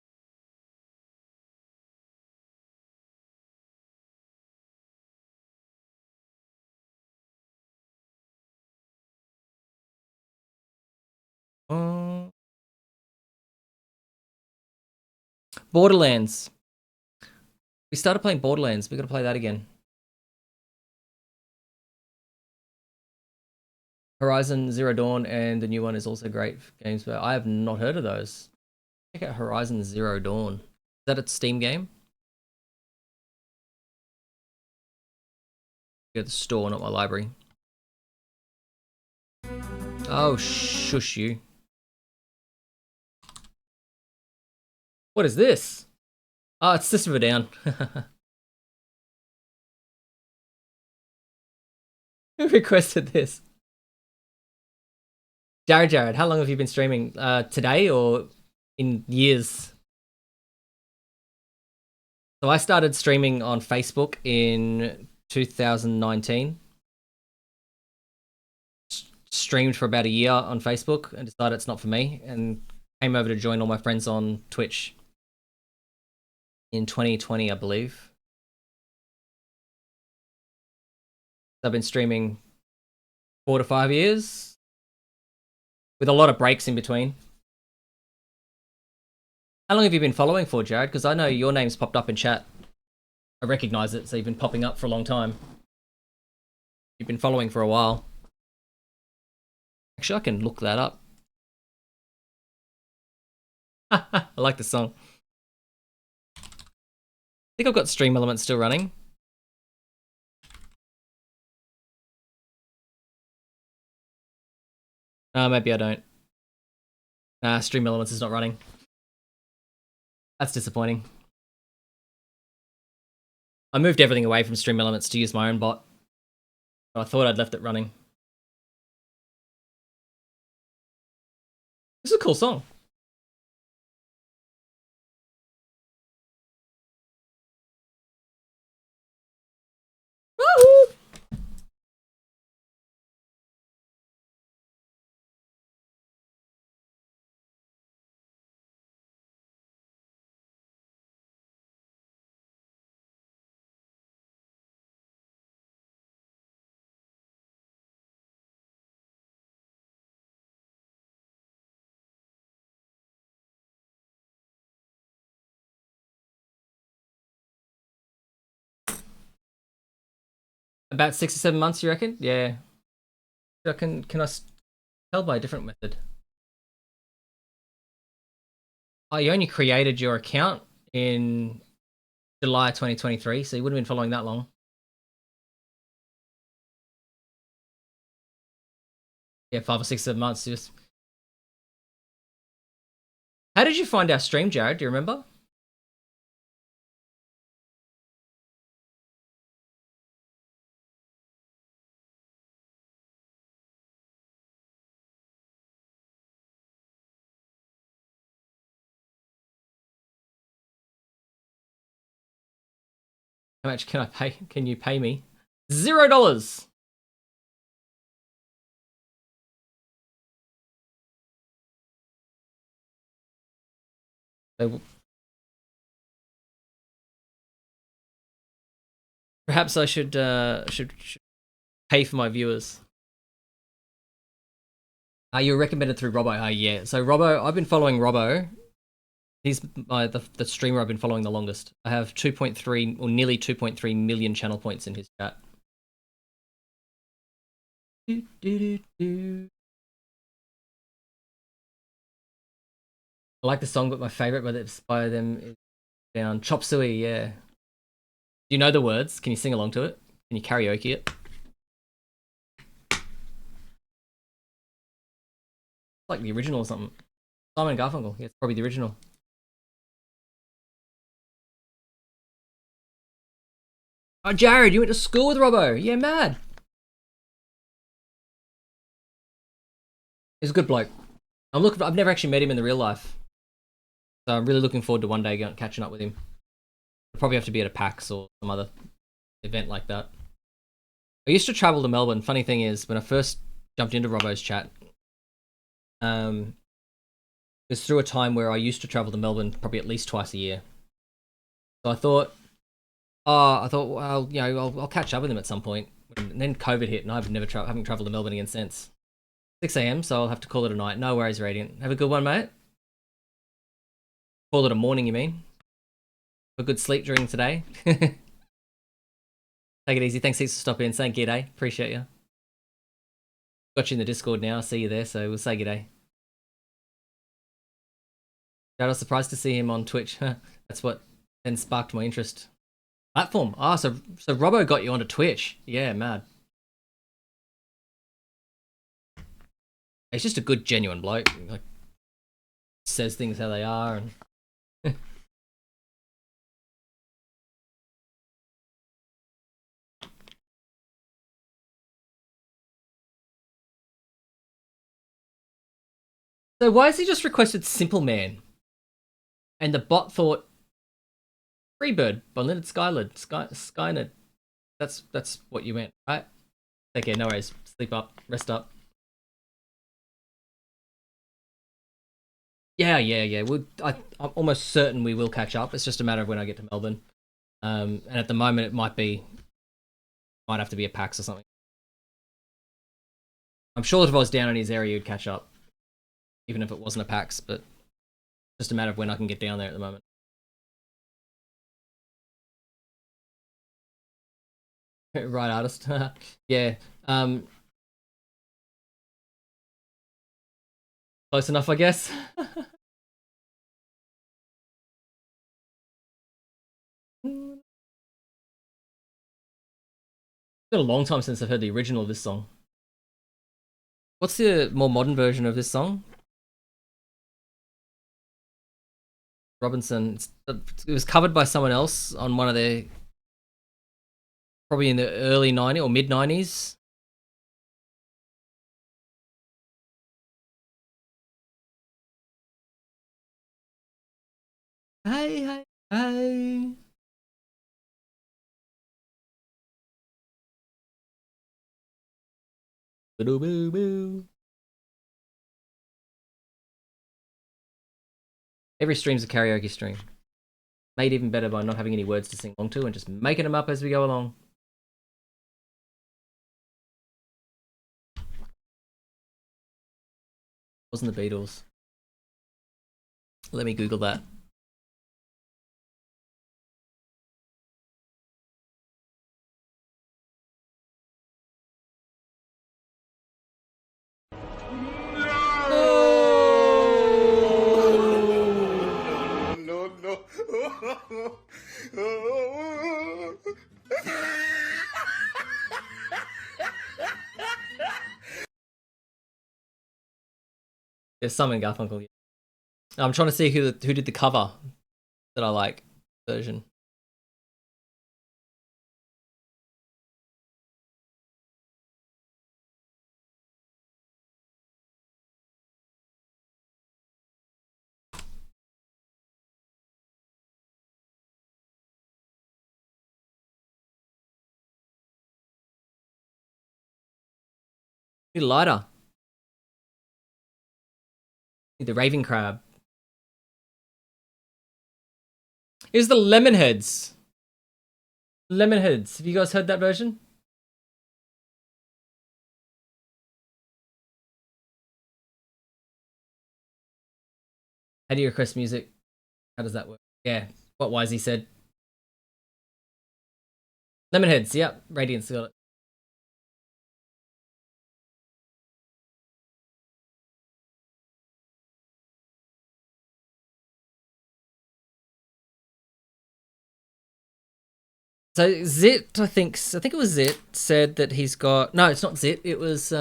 B: Borderlands. We started playing Borderlands. We got to play that again. Horizon Zero Dawn and the new one is also great games, but I have not heard of those. Check out Horizon Zero Dawn. Is that a Steam game? Go to the store, not my library. Oh, shush you. What is this? Oh, it's System of a Down. Who requested this? Jared, how long have you been streaming? Today or in years? So I started streaming on Facebook in 2019. Streamed for about a year on Facebook and decided it's not for me, and came over to join all my friends on Twitch in 2020, I believe. I've been streaming 4 to 5 years with a lot of breaks in between. How long have you been following for, Jared? Because I know your name's popped up in chat. I recognize it, so you've been popping up for a long time. You've been following for a while. Actually, I can look that up. I like the song. I think I've got Stream Elements still running. Maybe I don't. Stream Elements is not running. That's disappointing. I moved everything away from Stream Elements to use my own bot. But I thought I'd left it running. This is a cool song. Woohoo! About 6 or 7 months, you reckon? Yeah. Can I tell by a different method? Oh, you only created your account in July 2023, so you wouldn't have been following that long. Yeah, 5 or 6 7 months. Just. How did you find our stream, Jared? Do you remember? How much can I pay? Can you pay me? $0. So perhaps I should pay for my viewers. You're recommended through Robbo. Yeah. So Robbo, I've been following Robbo. He's the streamer I've been following the longest. I have 2.3 or nearly 2.3 million channel points in his chat. Do, do, do, do. I like the song, but my favorite by them is down Chop Suey. Yeah. Do you know the words? Can you sing along to it? Can you karaoke it? Like the original or something. Simon and Garfunkel. Yeah, it's probably the original. Oh, Jared, you went to school with Robbo. Yeah, mad. He's a good bloke. I've never actually met him in the real life, so I'm really looking forward to one day catching up with him. I'll probably have to be at a PAX or some other event like that. I used to travel to Melbourne. Funny thing is, when I first jumped into Robbo's chat, it was through a time where I used to travel to Melbourne probably at least twice a year. So I thought, well, you know, I'll catch up with him at some point. And then COVID hit, and haven't traveled to Melbourne again since. 6 a.m, so I'll have to call it a night. No worries, Radiant. Have a good one, mate. Call it a morning, you mean? Have a good sleep during today. Take it easy. Thanks heaps for stopping in. Saying g'day. Appreciate you. Got you in the Discord now. I see you there, so we'll say g'day. I was surprised to see him on Twitch. That's what then sparked my interest. Platform. Ah, so Robbo got you onto Twitch. Yeah, mad. He's just a good, genuine bloke. Like, says things how they are, and So why has he just requested Simple Man? And the bot thought Freebird, Bonlited Skynet. That's what you meant, right? Okay, no worries. Sleep up, rest up. Yeah. I'm almost certain we will catch up. It's just a matter of when I get to Melbourne. And at the moment, it might have to be a PAX or something. I'm sure that if I was down in his area, you'd catch up, even if it wasn't a PAX. But just a matter of when I can get down there at the moment. Right, artist. Yeah. Close enough, I guess. It's been a long time since I've heard the original of this song. What's the more modern version of this song? Robinson. It was covered by someone else on one of their, probably in the early 90s or mid 90s. Hey. Boo boo boo. Every stream's a karaoke stream. Made even better by not having any words to sing along to and just making them up as we go along. Wasn't the Beatles. Let me Google that. There's some in Garfunkel. I'm trying to see who did the cover that I like version. Need a lighter. Need the Raven Crab. Here's the Lemonheads. Lemonheads. Have you guys heard that version? How do you request music? How does that work? Yeah, what Wisey said. Lemonheads, yep. Radiance got it. So Zit, I think it was Zit, said that he's got, no, it's not Zit, it was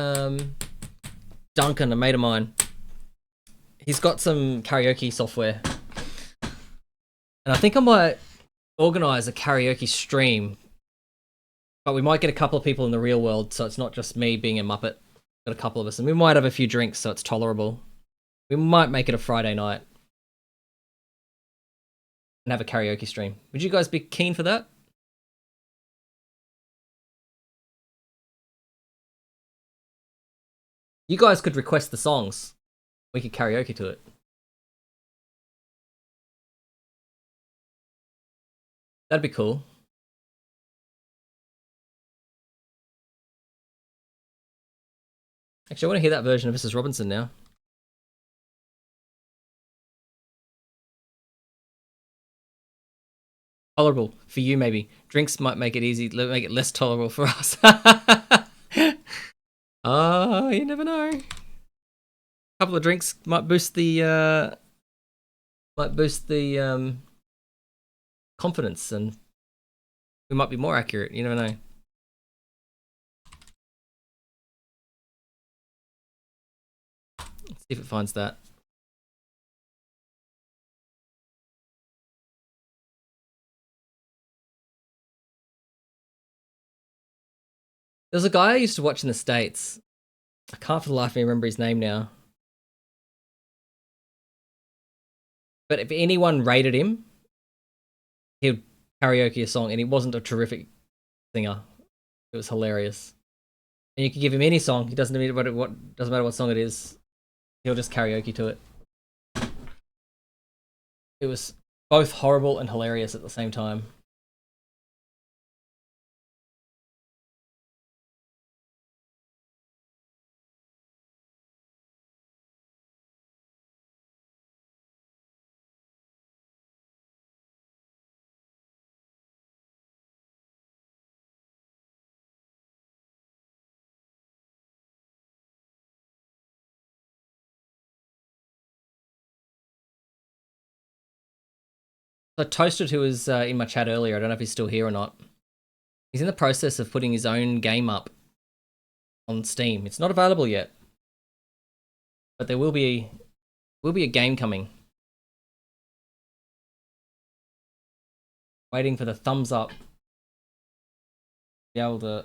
B: Duncan, a mate of mine. He's got some karaoke software. And I think I might organize a karaoke stream, but we might get a couple of people in the real world, so it's not just me being a Muppet. Got a couple of us, and we might have a few drinks, so it's tolerable. We might make it a Friday night and have a karaoke stream. Would you guys be keen for that? You guys could request the songs. We could karaoke to it. That'd be cool. Actually, I want to hear that version of Mrs. Robinson now. Tolerable for you, maybe. Drinks might make it easy, make it less tolerable for us. Oh, you never know. A couple of drinks might boost the confidence, and we might be more accurate. You never know. Let's see if it finds that. There's a guy I used to watch in the States. I can't for the life of me remember his name now. But if anyone rated him, he would karaoke a song, and he wasn't a terrific singer. It was hilarious. And you could give him any song. He doesn't matter what song it is. He'll just karaoke to it. It was both horrible and hilarious at the same time. So Toasted, who was in my chat earlier, I don't know if he's still here or not. He's in the process of putting his own game up on Steam. It's not available yet, but there will be a game coming. Waiting for the thumbs up. Be able to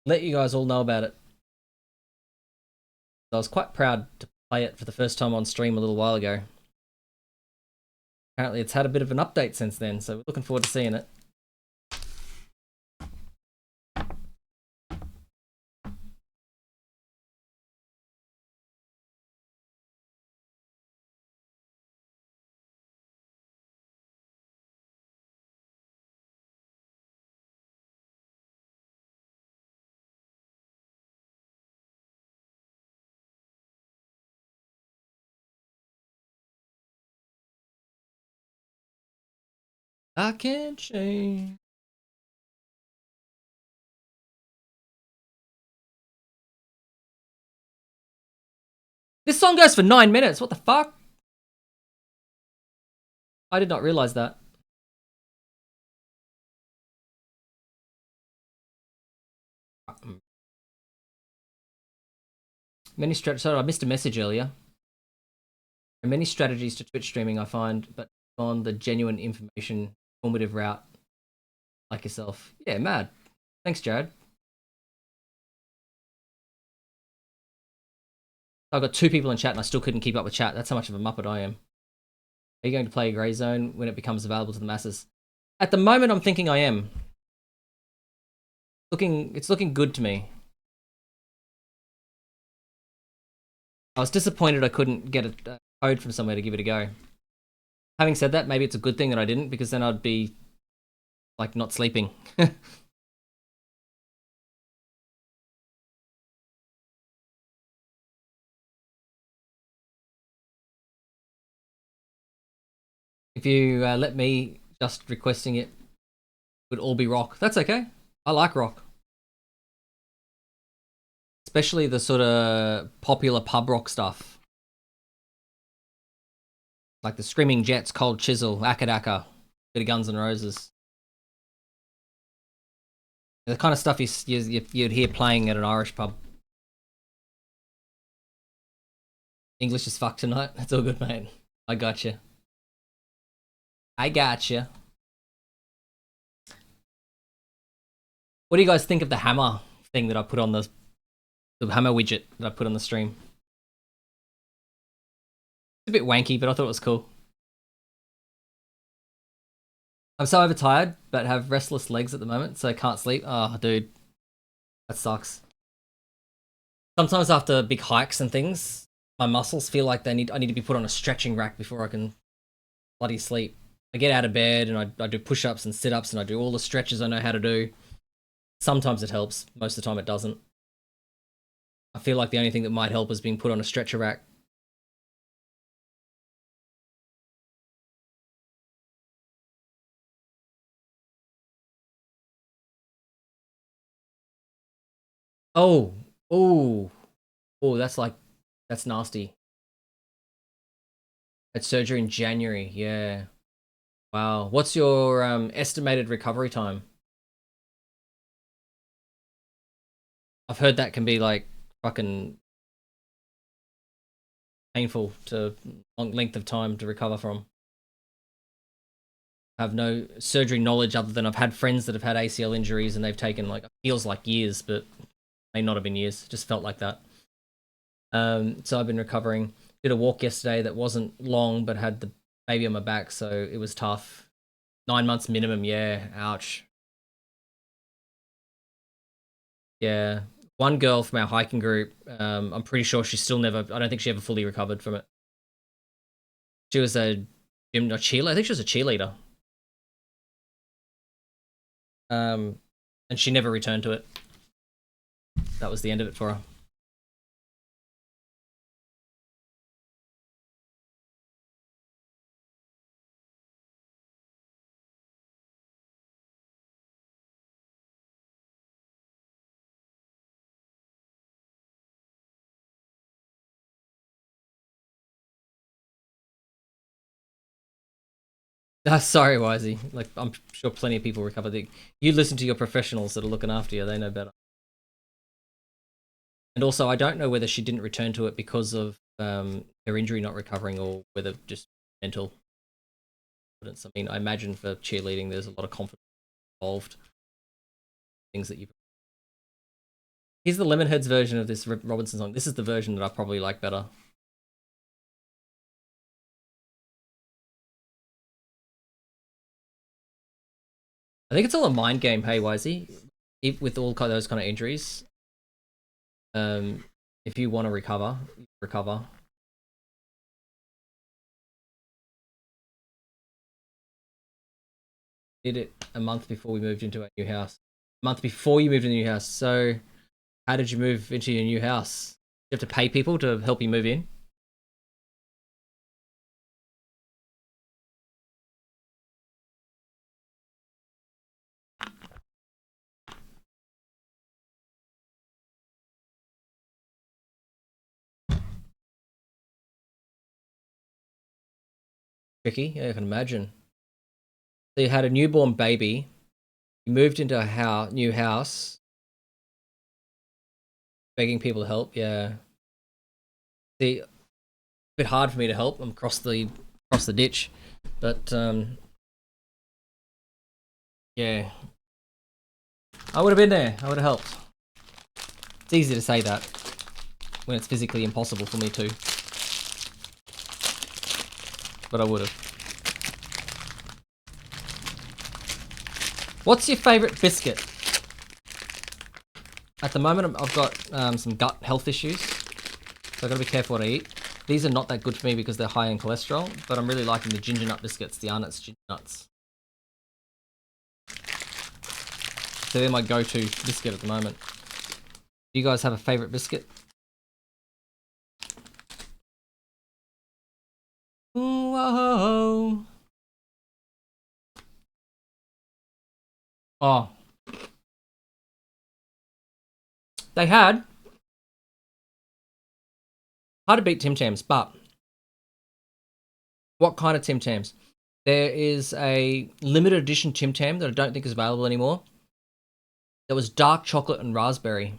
B: let you guys all know about it. I was quite proud to play it for the first time on stream a little while ago. Apparently it's had a bit of an update since then, so we're looking forward to seeing it. I can't change. This song goes for 9 minutes. What the fuck? I did not realize that. Sorry, I missed a message earlier. There are many strategies to Twitch streaming, I find, but on the genuine information, informative route, like yourself. Yeah, mad. Thanks, Jared. I've got 2 people in chat and I still couldn't keep up with chat. That's how much of a muppet I am. Are you going to play Grey Zone when it becomes available to the masses? At the moment, I'm thinking I am. It's looking good to me. I was disappointed I couldn't get a code from somewhere to give it a go. Having said that, maybe it's a good thing that I didn't, because then I'd be, like, not sleeping. If you let me just requesting it, would all be rock. That's okay. I like rock. Especially the sort of popular pub rock stuff. Like the Screaming Jets, Cold Chisel, Akadaka, bit of Guns N' Roses. The kind of stuff you'd hear playing at an Irish pub. English is fuck tonight. That's all good, mate. I gotcha. I gotcha. What do you guys think of the hammer thing that I put on the hammer widget that I put on the stream? It's a bit wanky, but I thought it was cool. I'm so overtired, but have restless legs at the moment, so I can't sleep. Oh, dude. That sucks. Sometimes after big hikes and things, my muscles feel like I need to be put on a stretching rack before I can bloody sleep. I get out of bed and I do push-ups and sit-ups and I do all the stretches I know how to do. Sometimes it helps. Most of the time it doesn't. I feel like the only thing that might help is being put on a stretcher rack. Oh, that's nasty. Had surgery in January, yeah. Wow. What's your estimated recovery time? I've heard that can be like fucking painful to long length of time to recover from. I have no surgery knowledge other than I've had friends that have had ACL injuries and they've taken like, feels like years, but may not have been years. It just felt like that. So I've been recovering. did a walk yesterday that wasn't long, but had the baby on my back, so it was tough. 9 months minimum, yeah. Ouch. Yeah. One girl from our hiking group, I'm pretty sure she still never, I don't think she ever fully recovered from it. She was a cheerleader. I think she was a cheerleader. And she never returned to it. That was the end of it for her. Sorry, Wisey. Like, I'm sure plenty of people recover. You listen to your professionals that are looking after you. They know better. And also, I don't know whether she didn't return to it because of her injury not recovering, or whether just mental confidence. I mean, I imagine for cheerleading, there's a lot of confidence involved. Things that you. Here's the Lemonheads version of this Robinson song. This is the version that I probably like better. I think it's all a mind game, hey, Wisey. With all those kind of injuries, if you want to recover, recover. Did it a month before we moved into our new house. A month before you moved into the new house. So, how did you move into your new house? You have to pay people to help you move in? Tricky, yeah, I can imagine. So you had a newborn baby, you moved into a new house, begging people to help, yeah. See, a bit hard for me to help. I'm across the ditch, but yeah, I would have been there. I would have helped. It's easy to say that when it's physically impossible for me to, but I would have. What's your favourite biscuit? At the moment, I've got some gut health issues, so I've got to be careful what I eat. These are not that good for me because they're high in cholesterol, but I'm really liking the ginger nut biscuits, the Arnott's ginger nuts. So they're my go-to biscuit at the moment. Do you guys have a favourite biscuit? Whoa. Oh. They had. Hard to beat Tim Tams, but what kind of Tim Tams? There is a limited edition Tim Tam that I don't think is available anymore. There was dark chocolate and raspberry.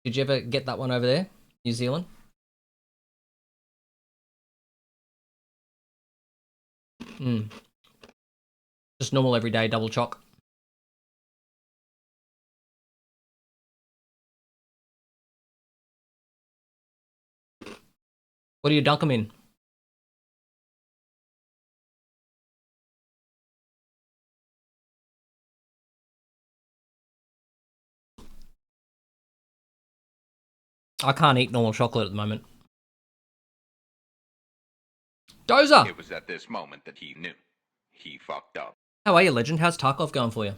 B: Did you ever get that one over there, New Zealand? Just normal everyday double choc. What do you dunk them in? I can't eat normal chocolate at the moment. Dozer!
D: It was at this moment that he knew. He fucked up.
B: How are you, legend? How's Tarkov going for you?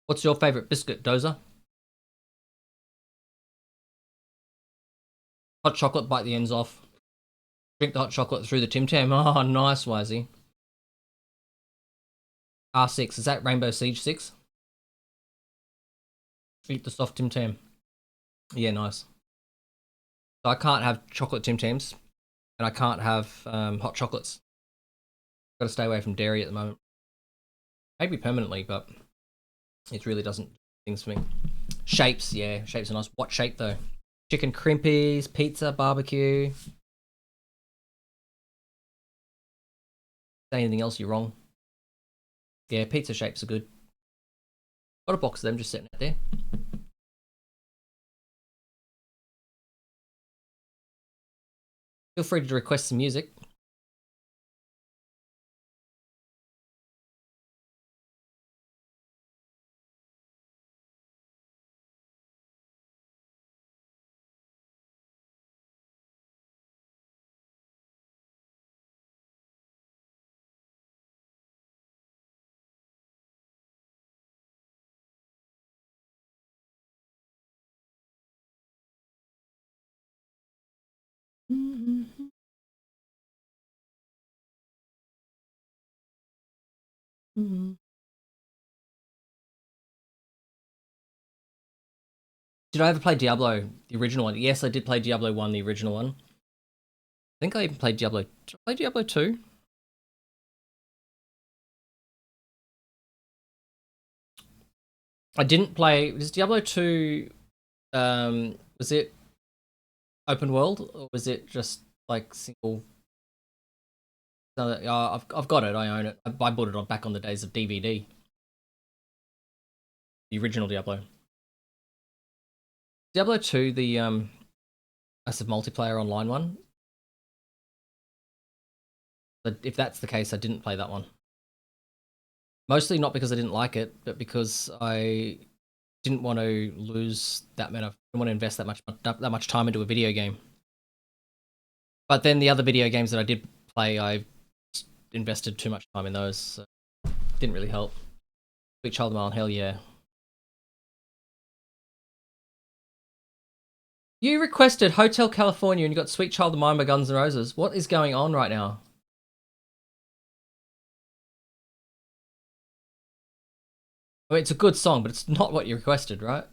B: What's your favourite biscuit, Dozer? Hot chocolate, bite the ends off. Drink the hot chocolate through the Tim Tam. Oh, nice, Wisey. R6, is that Rainbow Siege 6? Eat the soft Tim Tam. Yeah, nice. So I can't have chocolate Tim Tams, and I can't have hot chocolates. Got to stay away from dairy at the moment. Maybe permanently, but it really doesn't do things for me. Shapes, yeah, shapes are nice. What shape though? Chicken crimpies, pizza, barbecue. Say anything else, you're wrong. Yeah, pizza shapes are good. Got a box of them just sitting out there. Feel free to request some music. Did I ever play Diablo, the original one? Yes, I did play Diablo 1, the original one. I think I even played Diablo. Did I play Diablo 2? I didn't play. Was Diablo 2? Was it open world or was it just like single? I've got it. I own it. I bought it back on the days of DVD. The original Diablo. Diablo 2, the that's the multiplayer online one. But if that's the case, I didn't play that one. Mostly not because I didn't like it, but because I didn't want to lose that amount of. I didn't want to invest that much time into a video game. But then the other video games that I did play, I invested too much time in those, so it didn't really help. Sweet Child of Mine, hell yeah. You requested Hotel California and you got Sweet Child of Mine by Guns N' Roses. What is going on right now? I mean, it's a good song, but it's not what you requested, right?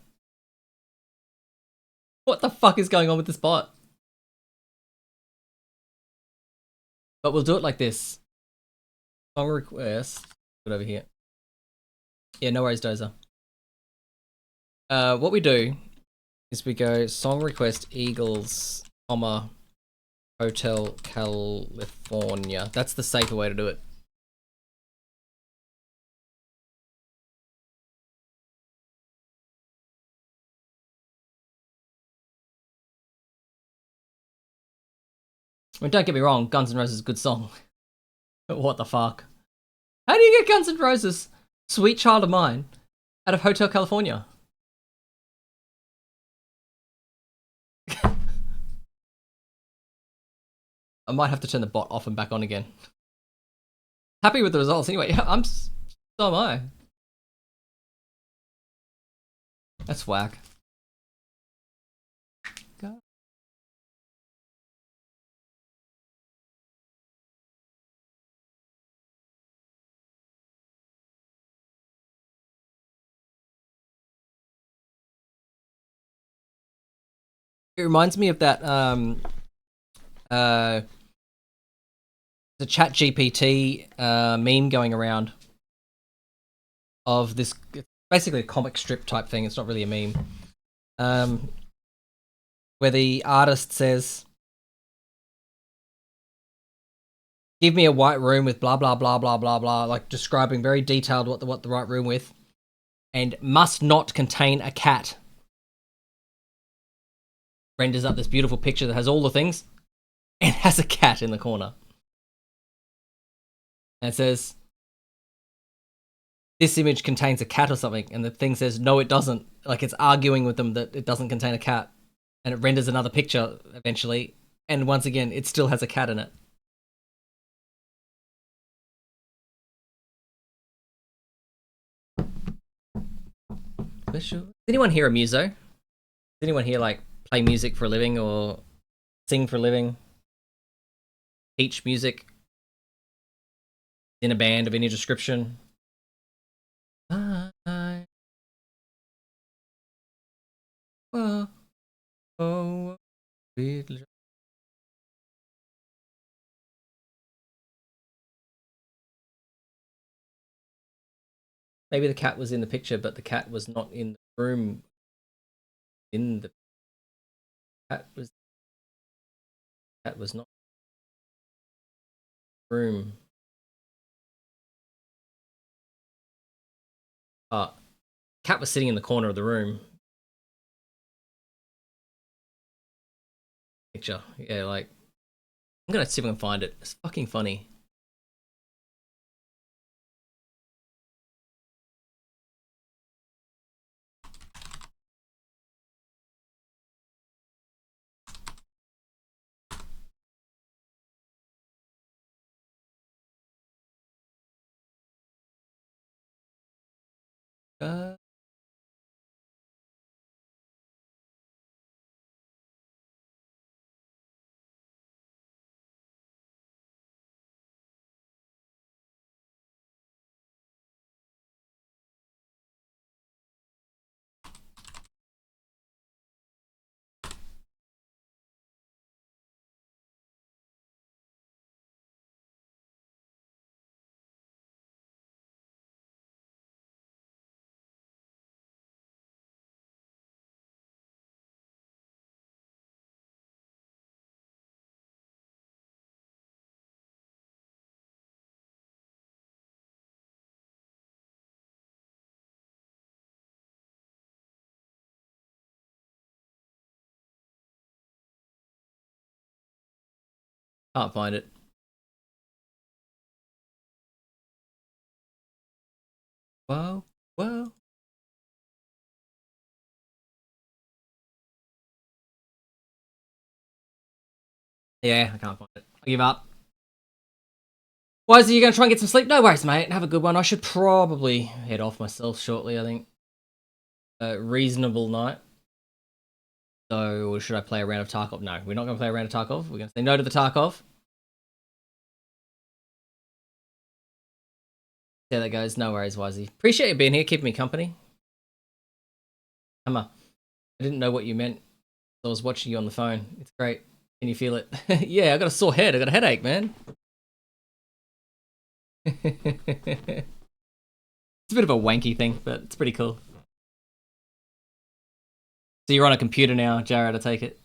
B: What the fuck is going on with this bot? But we'll do it like this. Song request. Put it over here. Yeah, no worries, Dozer. What we do is we go song request Eagles, comma, Hotel California. That's the safer way to do it. I mean, don't get me wrong, Guns N' Roses is a good song. But what the fuck? How do you get Guns N' Roses, Sweet Child of Mine, out of Hotel California? I might have to turn the bot off and back on again. Happy with the results anyway. Yeah, so am I. That's whack. God. It reminds me of that the Chat GPT meme going around of this, basically a comic strip type thing. It's not really a meme. Where the artist says, "Give me a white room with blah blah blah blah blah blah," like describing very detailed what the white room with, and must not contain a cat. Renders up this beautiful picture that has all the things, and has a cat in the corner. And it says, "This image contains a cat or something," and the thing says, "No, it doesn't." Like it's arguing with them that it doesn't contain a cat, and it renders another picture eventually, and once again, it still has a cat in it. Does anyone here a muso? Does anyone here like play music for a living or sing for a living? Teach music in a band of any description? Maybe the cat was in the picture, but the cat was not in the room. Cat was not in the room. Cat was sitting in the corner of the room. Picture. Yeah, like... I'm gonna see if I can find it. It's fucking funny. Can't find it. Whoa, whoa. Yeah, I can't find it. I give up. Why is he gonna try and get some sleep? No worries, mate. Have a good one. I should probably head off myself shortly, I think. A reasonable night. So, or should I play a round of Tarkov? No, we're not going to play a round of Tarkov. We're going to say no to the Tarkov. There that goes. No worries, Wisey. Appreciate you being here, keeping me company. Hammer. I didn't know what you meant. I was watching you on the phone. It's great. Can you feel it? Yeah, I got a sore head. I got a headache, man. It's a bit of a wanky thing, but it's pretty cool. So you're on a computer now, Jared, I take it.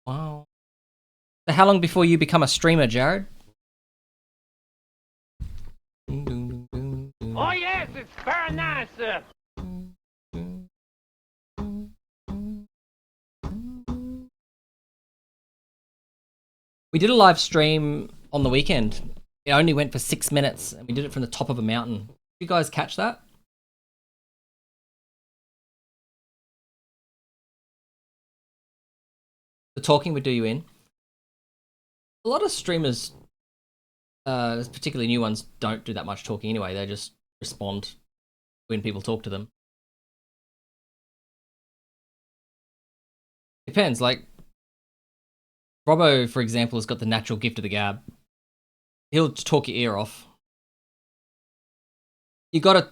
B: Wow. So how long before you become a streamer, Jared?
E: Oh yes, it's very nice.
B: We did a live stream on the weekend. It only went for 6 minutes, and we did it from the top of a mountain. Did you guys catch that? The talking would do you in. A lot of streamers, particularly new ones, don't do that much talking anyway. They just respond when people talk to them. Depends. Like Robbo, for example, has got the natural gift of the gab. He'll talk your ear off. You gotta.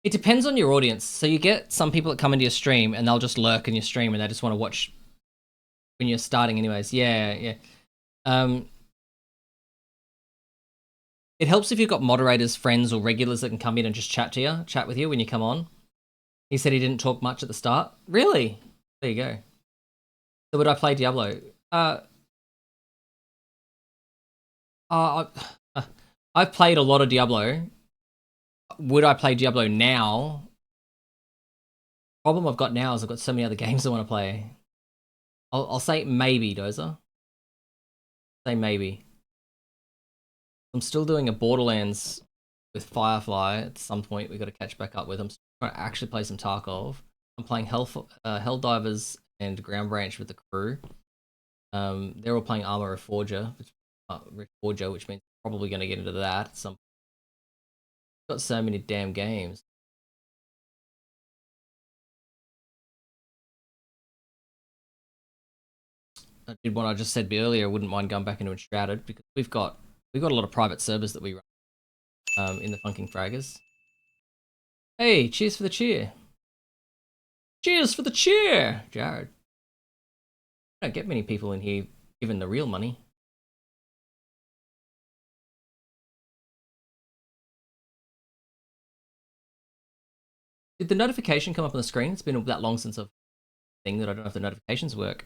B: It depends on your audience. So you get some people that come into your stream and they'll just lurk in your stream and they just want to watch when you're starting anyways. Yeah. It helps if you've got moderators, friends, or regulars that can come in and just chat with you when you come on. He said he didn't talk much at the start. Really? There you go. So would I play Diablo? I've played a lot of Diablo. Would I play Diablo now? Problem I've got now is I've got so many other games I want to play. I'll say maybe, Dozer. Say maybe. I'm still doing a Borderlands with Firefly at some point. We've got to catch back up with. I'm trying to actually play some Tarkov. I'm playing Helldivers and Ground Branch with the crew. They're all playing Armor Reforger, which means I'm probably going to get into that. Got so many damn games. I did what I just said earlier. I wouldn't mind going back into Enshrouded because we've got a lot of private servers that we run in the Funking Fraggers. Hey, cheers for the cheer. Cheers for the cheer, Jared. I don't get many people in here giving the real money. Did the notification come up on the screen? It's been that long since I've thing that I don't know if the notifications work.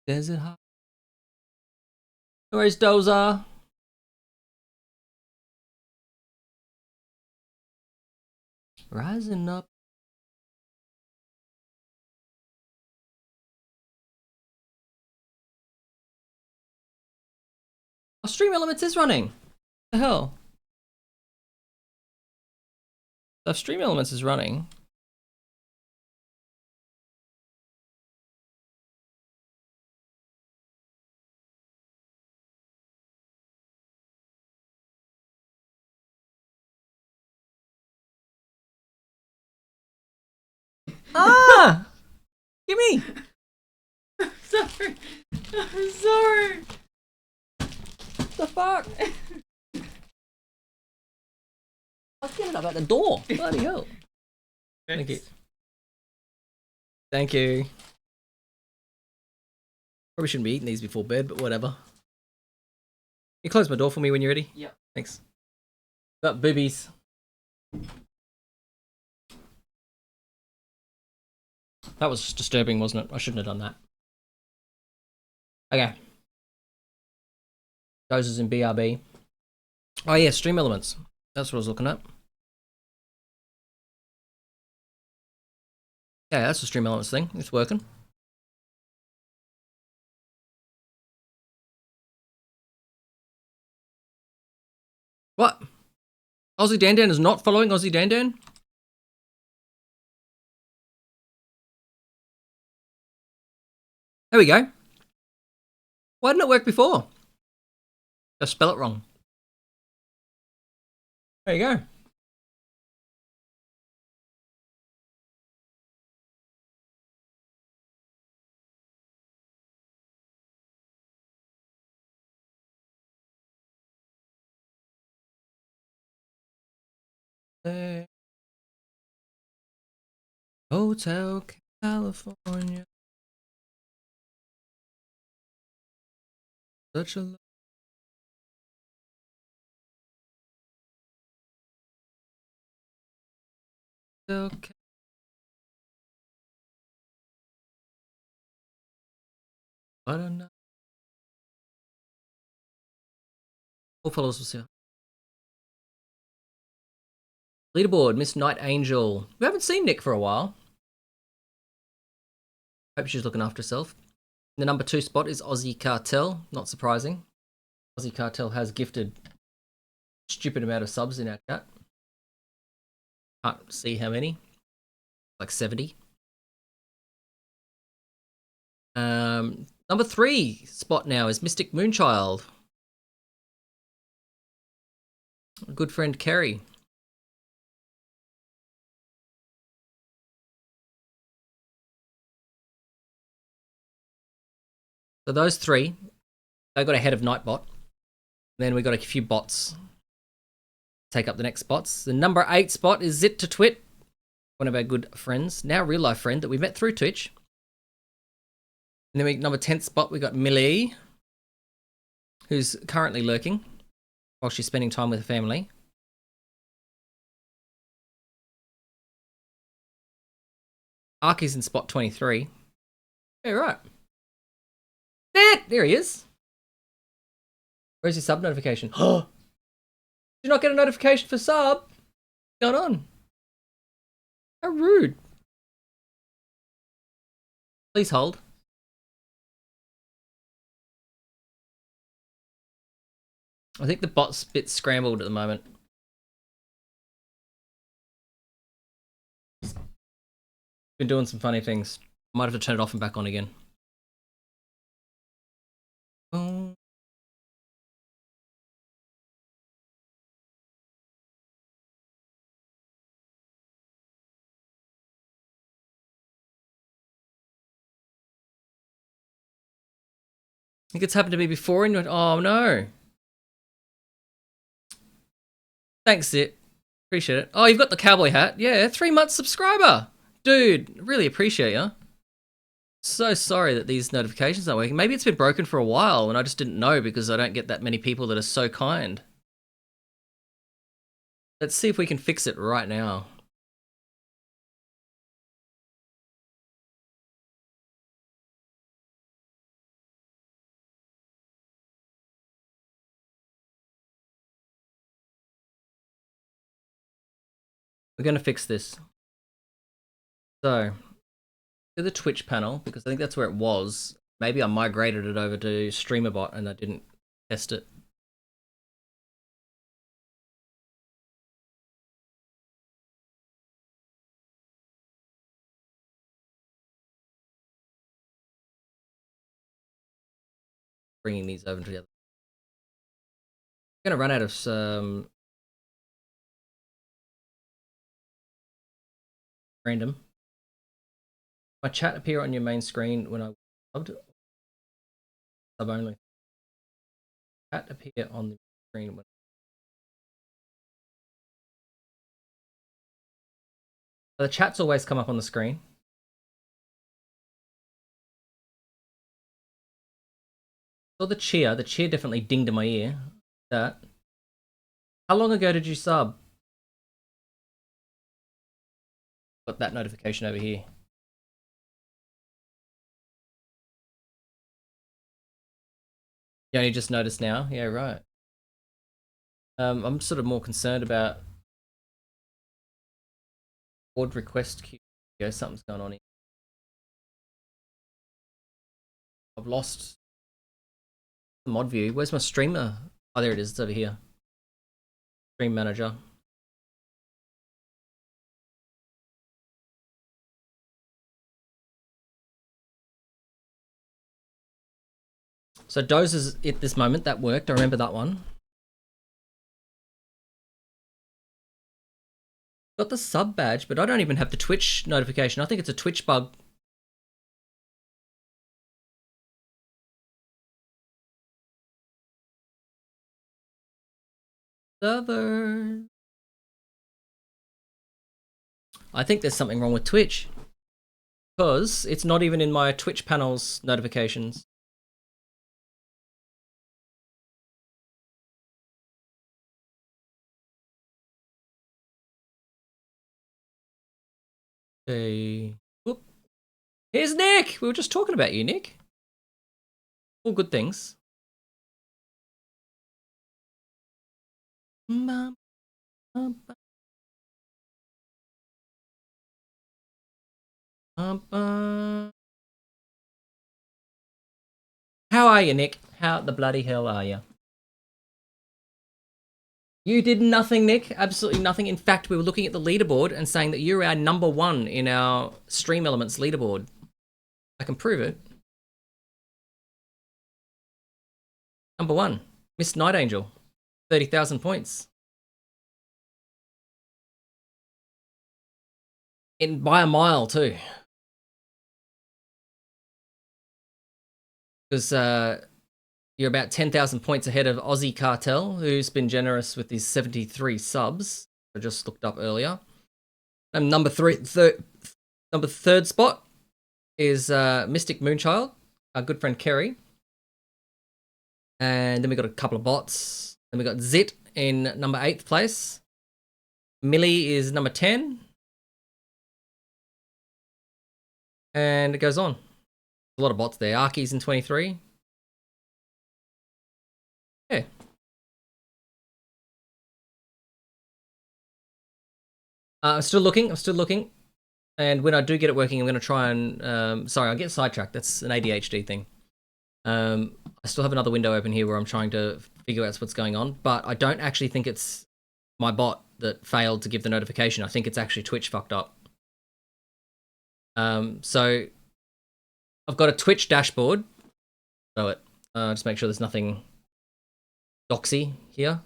B: Does it? Where's Dozer? Rising up. Oh, Stream Elements is running. What the hell? So if Stream Elements is running. Ah! Gimme!
F: Sorry. I'm sorry.
B: The fuck? I was getting up at the door. Bloody hell. Thank you. Thank you. Probably shouldn't be eating these before bed, but whatever. You close my door for me when you're ready?
F: Yep.
B: Thanks. Got boobies. That was disturbing, wasn't it? I shouldn't have done that. Okay. Doses in BRB. Oh yeah, Stream Elements. That's what I was looking at. Yeah, that's the Stream Elements thing. It's working. What? Aussie Dandan is not following Aussie Dandan? There we go. Why didn't it work before? Just spell it wrong. There you go. Hotel California. Such a okay. I don't know. All follows us here. Leaderboard, Miss Night Angel. We haven't seen Nick for a while. Hope she's looking after herself. The number 2 spot is Aussie Cartel. Not surprising. Aussie Cartel has gifted a stupid amount of subs in our chat. Can't see how many. Like 70. Number 3 spot now is Mystic Moonchild. Good friend Kerry. So those 3, they got ahead of Nightbot. Then we got a few bots take up the next spots. The number 8 spot is Zit to Twit, one of our good friends, now real life friend that we met through Twitch. And then number 10th spot, we got Millie, who's currently lurking while she's spending time with her family. Arky's in spot 23. Yeah, right. There he is. Where's your sub notification? Oh, did you not get a notification for sub? What's going on? How rude. Please hold. I think the bot's a bit scrambled at the moment. Been doing some funny things. Might have to turn it off and back on again. Oh. I think it's happened to me before and oh no. Thanks, It. Appreciate it. Oh, you've got the cowboy hat. Yeah, 3-month subscriber. Dude, really appreciate you. So sorry that these notifications aren't working. Maybe it's been broken for a while and I just didn't know because I don't get that many people that are so kind. Let's see if we can fix it right now. We're going to fix this. So, to the Twitch panel, because I think that's where it was. Maybe I migrated it over to StreamerBot and I didn't test it. Bringing these over together. I'm going to run out of some random. My chat appear on your main screen when I subbed? Sub only. Chat appear on the screen when the chats always come up on the screen. Saw the cheer definitely dinged in my ear. That. How long ago did you sub? Got that notification over here. You only just noticed now? Yeah, right. I'm sort of more concerned about board request queue. Yeah, something's going on here. I've lost the mod view. Where's my streamer? Oh, there it is. It's over here. Stream manager. So Doze at this moment. That worked. I remember that one. Got the sub badge, but I don't even have the Twitch notification. I think it's a Twitch bug. Server. I think there's something wrong with Twitch. Because it's not even in my Twitch panel's notifications. Hey. Whoop. Here's Nick! We were just talking about you, Nick. All good things. How are you, Nick? How the bloody hell are you? You did nothing, Nick. Absolutely nothing. In fact, we were looking at the leaderboard and saying that you're our #1 in our Stream Elements leaderboard. I can prove it. #1, Miss Night Angel, 30,000 points. By a mile too. Because you're about 10,000 points ahead of Aussie Cartel, who's been generous with his 73 subs. I just looked up earlier. And number third spot is Mystic Moonchild, our good friend Kerry. And then we got a couple of bots. Then we got Zit in number 8th place. Millie is number 10. And it goes on. A lot of bots there. Arky's in 23. Yeah. I'm still looking. And when I do get it working, I'm going to try and... sorry, I get sidetracked. That's an ADHD thing. I still have another window open here where I'm trying to figure out what's going on. But I don't actually think it's my bot that failed to give the notification. I think it's actually Twitch fucked up. So I've got a Twitch dashboard. So it just make sure there's nothing doxy here.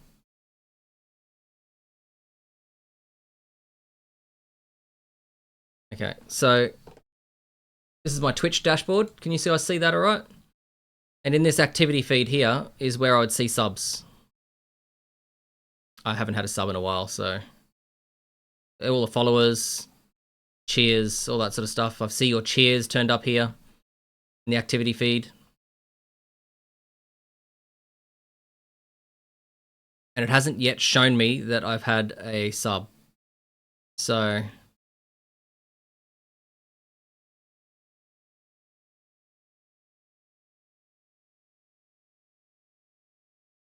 B: Okay, so this is my Twitch dashboard. Can you see I see that all right? And in this activity feed here is where I would see subs. I haven't had a sub in a while, so all the followers, cheers, all that sort of stuff. I see your cheers turned up here in the activity feed. And it hasn't yet shown me that I've had a sub. So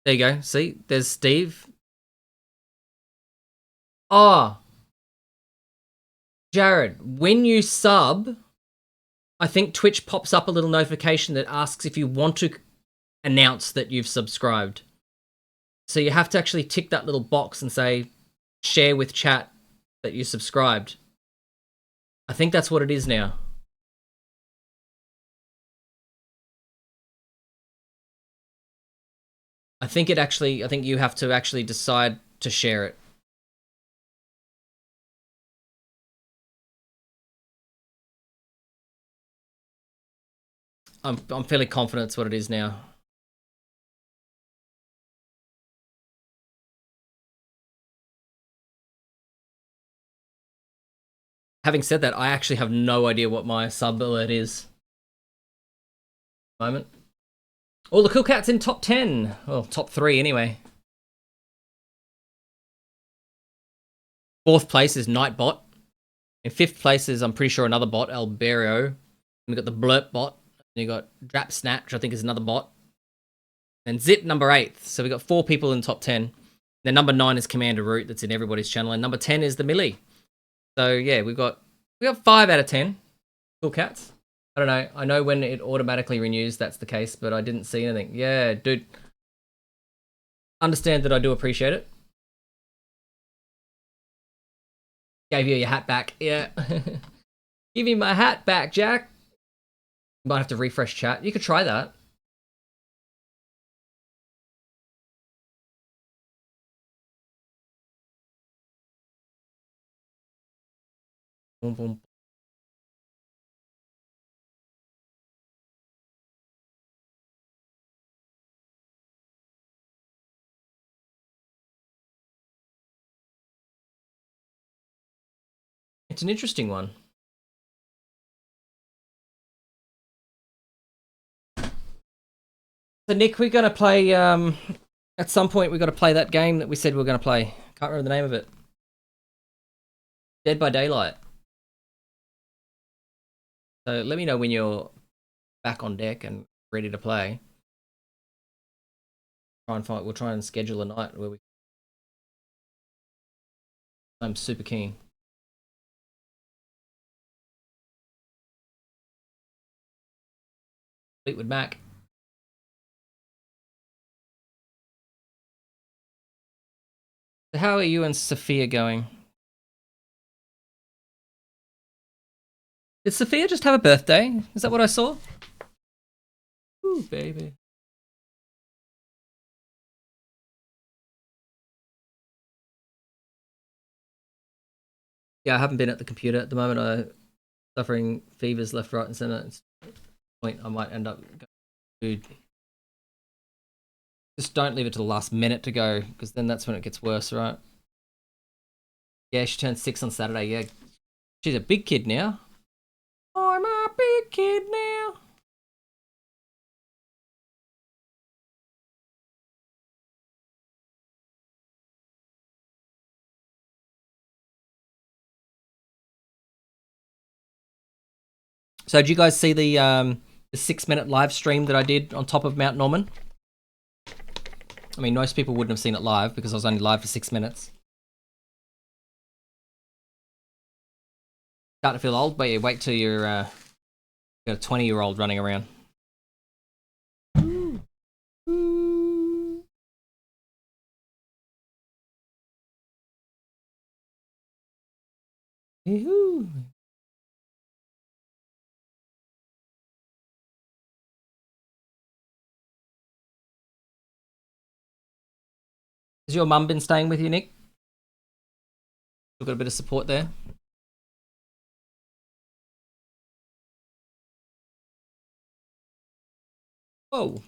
B: there you go. See, there's Steve. Oh, Jared, when you sub, I think Twitch pops up a little notification that asks if you want to announce that you've subscribed. So you have to actually tick that little box and say, share with chat that you subscribed. I think that's what it is now. I think you have to actually decide to share it. I'm fairly confident it's what it is now. Having said that, I actually have no idea what my sub alert is. Moment. All the cool cats in top 10. Well, top 3 anyway. 4th place is Nightbot. In 5th place is, I'm pretty sure, another bot, Alberio. And we got the Blurp bot. And you got Drap Snatch, which I think is another bot. And Zit number 8th. So we got 4 people in top 10. Then number 9 is Commander Root, that's in everybody's channel. And number 10 is the Millie. So yeah, we got 5 out of 10 cool cats. I don't know. I know when it automatically renews, that's the case, but I didn't see anything. Yeah, dude. Understand that I do appreciate it. Gave you your hat back. Yeah. Give me my hat back, Jack. Might have to refresh chat. You could try that. Boom, boom. It's an interesting one. So Nick, we're gonna play at some point we're gonna play that game that we said we were gonna play. Can't remember the name of it. Dead by Daylight. So let me know when you're back on deck and ready to play. We'll try and schedule a night where we. I'm super keen. Fleetwood Mac. So how are you and Sophia going? Did Sophia just have a birthday? Is that what I saw? Ooh, baby. Yeah, I haven't been at the computer at the moment. I'm suffering fevers left, right, and center. It's the point I might end up going. Just don't leave it to the last minute to go, because then that's when it gets worse, right? Yeah, she turned 6 on Saturday. Yeah, she's a big kid now. I'm a big kid now. So did you guys see the 6-minute live stream that I did on top of Mount Norman? I mean, most people wouldn't have seen it live because I was only live for 6 minutes. Starting to feel old, but yeah, wait till you're got a 20-year-old running around. Yoo-hoo. Has your mum been staying with you, Nick? You've got a bit of support there. Whoa.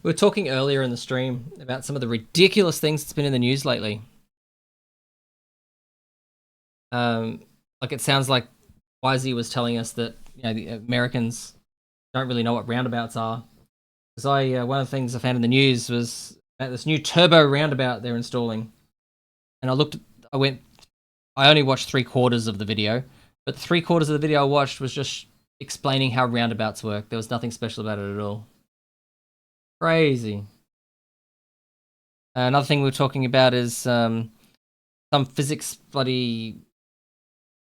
B: We were talking earlier in the stream about some of the ridiculous things that's been in the news lately. Like it sounds like YZ was telling us that, you know, the Americans don't really know what roundabouts are. Because one of the things I found in the news was about this new turbo roundabout they're installing. And I only watched 3/4 of the video, but 3/4 of the video I watched was just explaining how roundabouts work. There was nothing special about it at all. Crazy. Another thing we were talking about is some physics bloody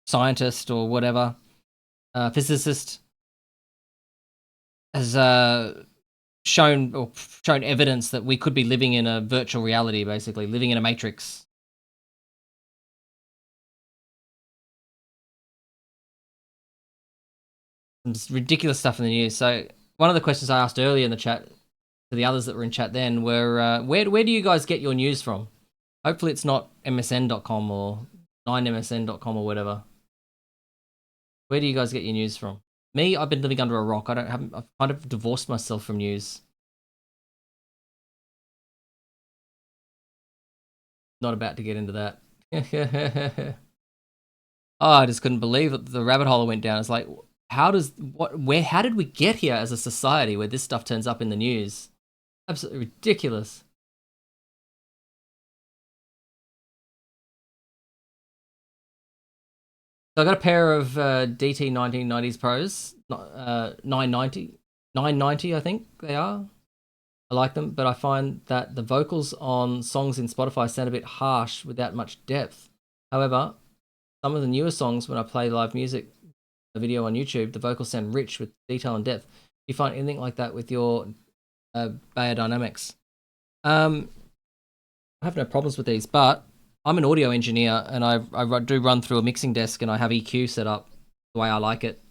B: scientist or whatever, physicist, has shown evidence that we could be living in a virtual reality, basically living in a matrix. Some ridiculous stuff in the news. So one of the questions I asked earlier in the chat to the others that were in chat then were, where do you guys get your news from? Hopefully it's not msn.com or 9msn.com or whatever. Where do you guys get your news from? Me, I've been living under a rock. I've kind of divorced myself from news. Not about to get into that. Oh, I just couldn't believe the rabbit hole I went down. It's like, how did we get here as a society where this stuff turns up in the news? Absolutely ridiculous. So I got a pair of DT 1990s Pros, 990, I think they are. I like them, but I find that the vocals on songs in Spotify sound a bit harsh without much depth. However, some of the newer songs, when I play live music, a video on YouTube, the vocals sound rich with detail and depth. Do you find anything like that with your Beyerdynamics? I have no problems with these, but I'm an audio engineer and I do run through a mixing desk and I have EQ set up the way I like it.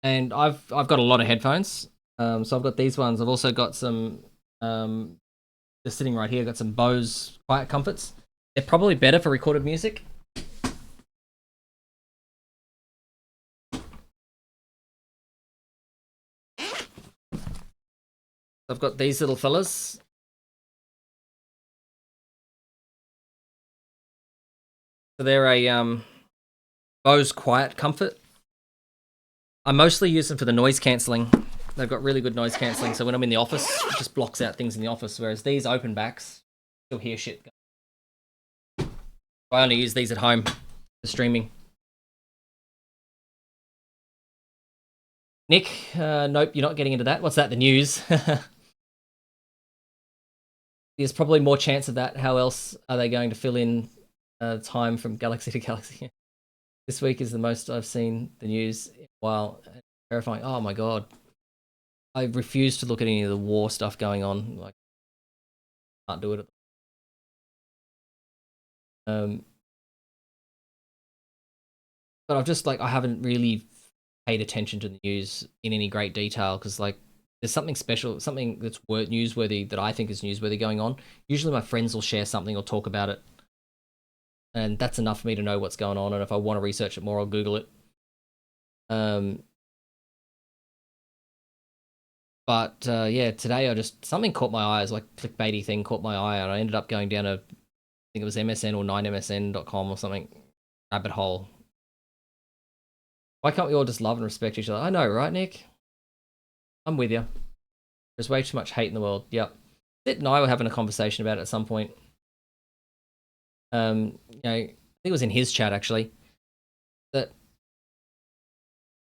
B: And I've got a lot of headphones. So I've got these ones. I've also got some, just sitting right here, I've got some Bose Quiet Comforts. They're probably better for recorded music. I've got these little fellas. So they're a Bose Quiet Comfort. I mostly use them for the noise cancelling. They've got really good noise cancelling, so when I'm in the office, it just blocks out things in the office, whereas these open backs, you'll hear shit. I only use these at home for streaming. Nick, nope, you're not getting into that. What's that, the news? There's probably more chance of that. How else are they going to fill in time from galaxy to galaxy? This week is the most I've seen the news in a while. Terrifying. Oh my god. I refuse to look at any of the war stuff going on. Like, can't do it. But I've just, like, I haven't really paid attention to the news in any great detail because, like, there's something special, something that's newsworthy that I think is newsworthy going on. Usually my friends will share something or talk about it. And that's enough for me to know what's going on. And if I want to research it more, I'll Google it. But yeah, today something caught my eye. It was like a clickbaity thing caught my eye. And I ended up going down I think it was MSN or 9msn.com or something, rabbit hole. Why can't we all just love and respect each other? I know, right, Nick? I'm with you. There's way too much hate in the world. Yep. Sid and I were having a conversation about it at some point. You know, I think it was in his chat actually. That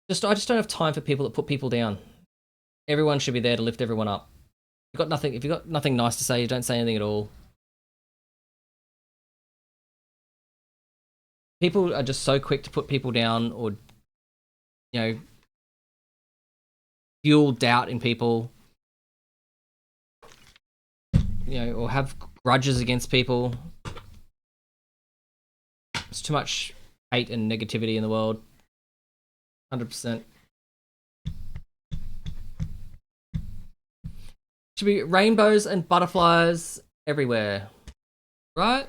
B: I just don't have time for people that put people down. Everyone should be there to lift everyone up. If you've got nothing nice to say, you don't say anything at all. People are just so quick to put people down or, you know, fuel doubt in people, you know, or have grudges against people. There's too much hate and negativity in the world. 100%. Should be rainbows and butterflies everywhere, right?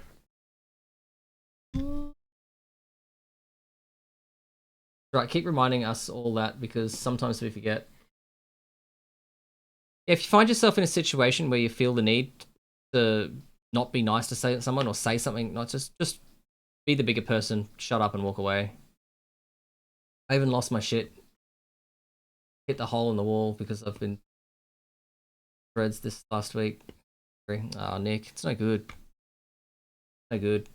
B: Right, keep reminding us all that because sometimes we forget. If you find yourself in a situation where you feel the need to not be nice to someone or say something, not just be the bigger person, shut up and walk away. I even lost my shit. Hit the hole in the wall because I've been threads this last week. Oh, Nick, it's no good. No good.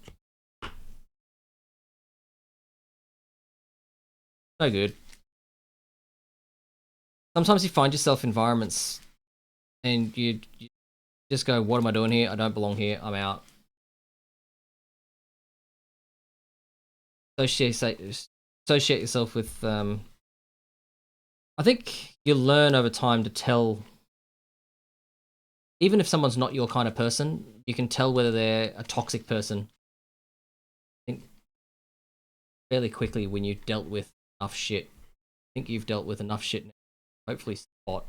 B: No good. Sometimes you find yourself environments and you just go, what am I doing here? I don't belong here. I'm out. Associate yourself with, I think you learn over time to tell, even if someone's not your kind of person, you can tell whether they're a toxic person. I think fairly quickly when you've dealt with enough shit. I think you've dealt with enough shit now. Hopefully spot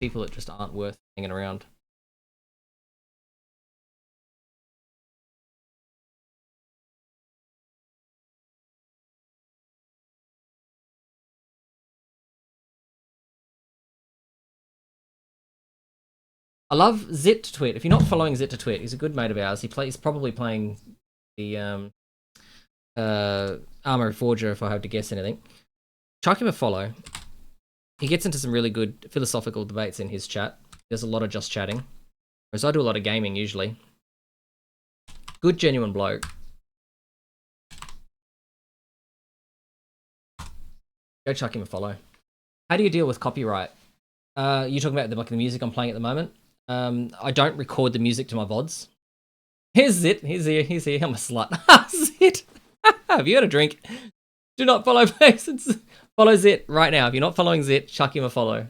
B: people that just aren't worth hanging around. I love Zit to Twit. If you're not following Zit to Twit, he's a good mate of ours. He's probably playing the Armor Forger, if I have to guess anything. Chuck him a follow. He gets into some really good philosophical debates in his chat. There's a lot of just chatting. Whereas I do a lot of gaming usually. Good, genuine bloke. Go chuck him a follow. How do you deal with copyright? You're talking about the music I'm playing at the moment? I don't record the music to my VODs. Here's Zit. He's here. I'm a slut. Zit. Have you had a drink? Do not follow Patience. Follow Zit right now. If you're not following Zit, chuck him a follow.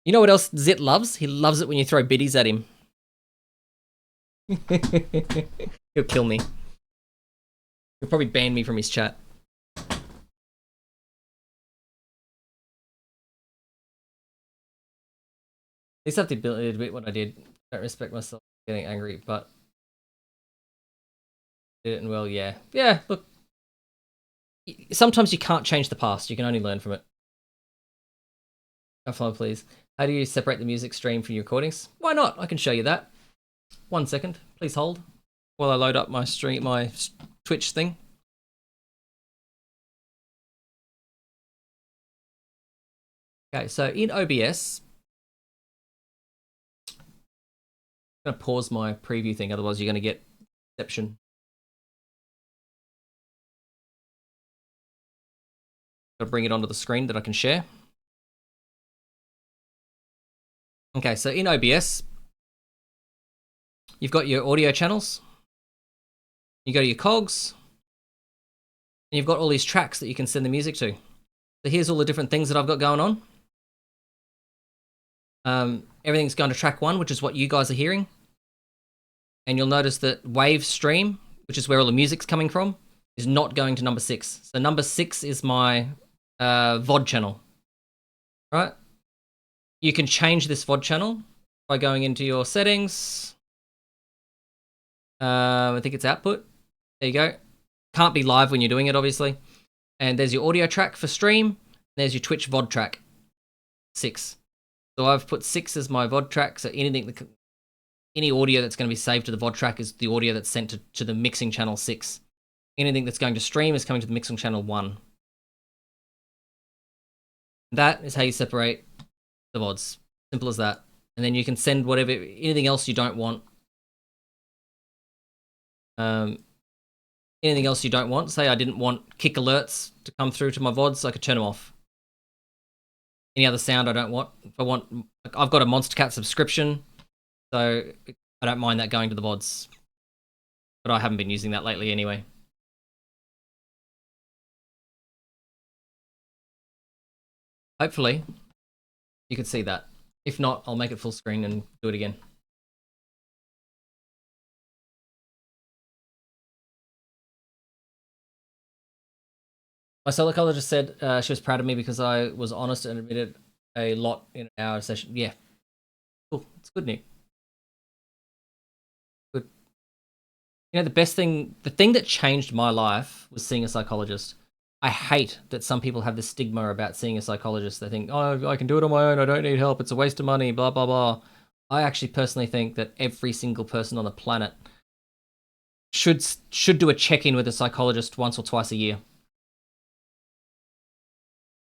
B: You know what else Zit loves? He loves it when you throw biddies at him. He'll kill me. He'll probably ban me from his chat. At least I have the ability to admit what I did. I don't respect myself for getting angry, but did it and well, yeah. Yeah, look. Sometimes you can't change the past. You can only learn from it. Follow, please. How do you separate the music stream from your recordings? Why not? I can show you that. 1 second. Please hold while I load up my Twitch thing. Okay, so in OBS, I'm going to pause my preview thing, otherwise you're going to get deception. Got to bring it onto the screen that I can share. Okay, so in OBS, you've got your audio channels. You go to your cogs, and you've got all these tracks that you can send the music to. So here's all the different things that I've got going on. Everything's going to track 1, which is what you guys are hearing. And you'll notice that wave stream, which is where all the music's coming from, is not going to number 6. So number 6 is my VOD channel, right? You can change this VOD channel by going into your settings. I think it's output. There you go. Can't be live when you're doing it, obviously. And there's your audio track for stream. There's your Twitch VOD track, 6. So I've put 6 as my VOD track. So any audio that's going to be saved to the VOD track is the audio that's sent to the mixing channel 6. Anything that's going to stream is coming to the mixing channel 1. That is how you separate the VODs. Simple as that. And then you can send anything else you don't want. Anything else you don't want. Say I didn't want kick alerts to come through to my VODs, I could turn them off. Any other sound I don't want. I've got a Monster Cat subscription, so I don't mind that going to the VODs. But I haven't been using that lately anyway. Hopefully, you could see that. If not, I'll make it full screen and do it again. My psychologist said she was proud of me because I was honest and admitted a lot in our session. Yeah. Cool. It's good, Nick. Good. You know, the thing that changed my life was seeing a psychologist. I hate that some people have this stigma about seeing a psychologist. They think, oh, I can do it on my own. I don't need help. It's a waste of money, blah, blah, blah. I actually personally think that every single person on the planet should do a check-in with a psychologist once or twice a year.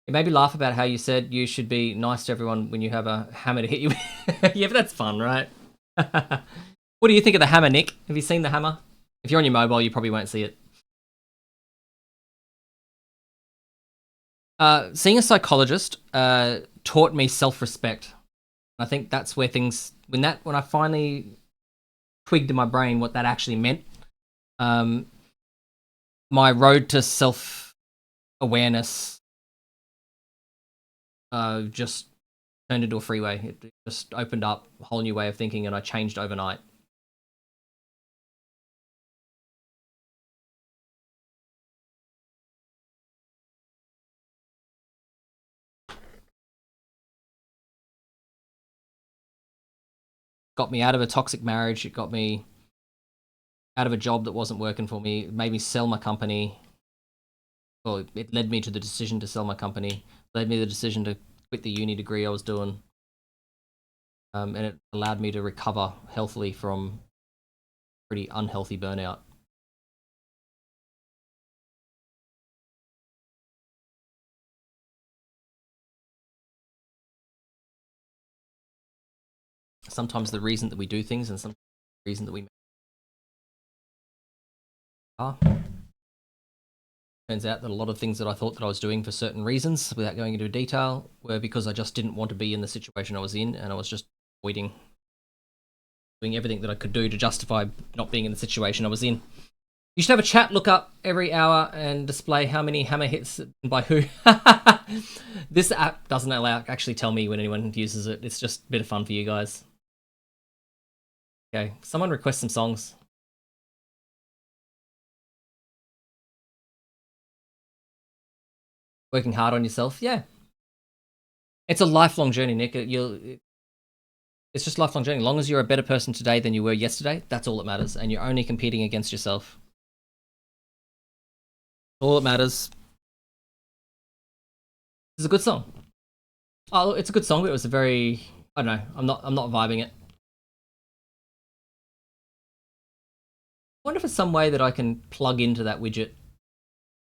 B: It made me laugh about how you said you should be nice to everyone when you have a hammer to hit you with. Yeah, but that's fun, right? What do you think of the hammer, Nick? Have you seen the hammer? If you're on your mobile, you probably won't see it. Seeing a psychologist taught me self-respect. I think that's where things when I finally twigged in my brain what that actually meant. My road to self-awareness just turned into a freeway. It just opened up a whole new way of thinking, and I changed overnight. Got me out of a toxic marriage. It got me out of a job that wasn't working for me. It made me sell my company. Well, it led me to the decision to sell my company. Led me to the decision to quit the uni degree I was doing. And it allowed me to recover healthily from pretty unhealthy burnout. Sometimes the reason that we do things and sometimes the reason that we are. Turns out that a lot of things that I thought that I was doing for certain reasons, without going into detail, were because I just didn't want to be in the situation I was in, and I was just avoiding doing everything that I could do to justify not being in the situation I was in. You should have a chat look up every hour and display how many hammer hits and by who. This app doesn't actually tell me when anyone uses it. It's just a bit of fun for you guys. Okay, someone request some songs. Working hard on yourself, yeah. It's a lifelong journey, Nick. It's just a lifelong journey. As long as you're a better person today than you were yesterday, that's all that matters. And you're only competing against yourself. All that matters. It's a good song. Oh, it's a good song, but it was a very, I don't know. I'm not vibing it. I wonder if it's some way that I can plug into that widget,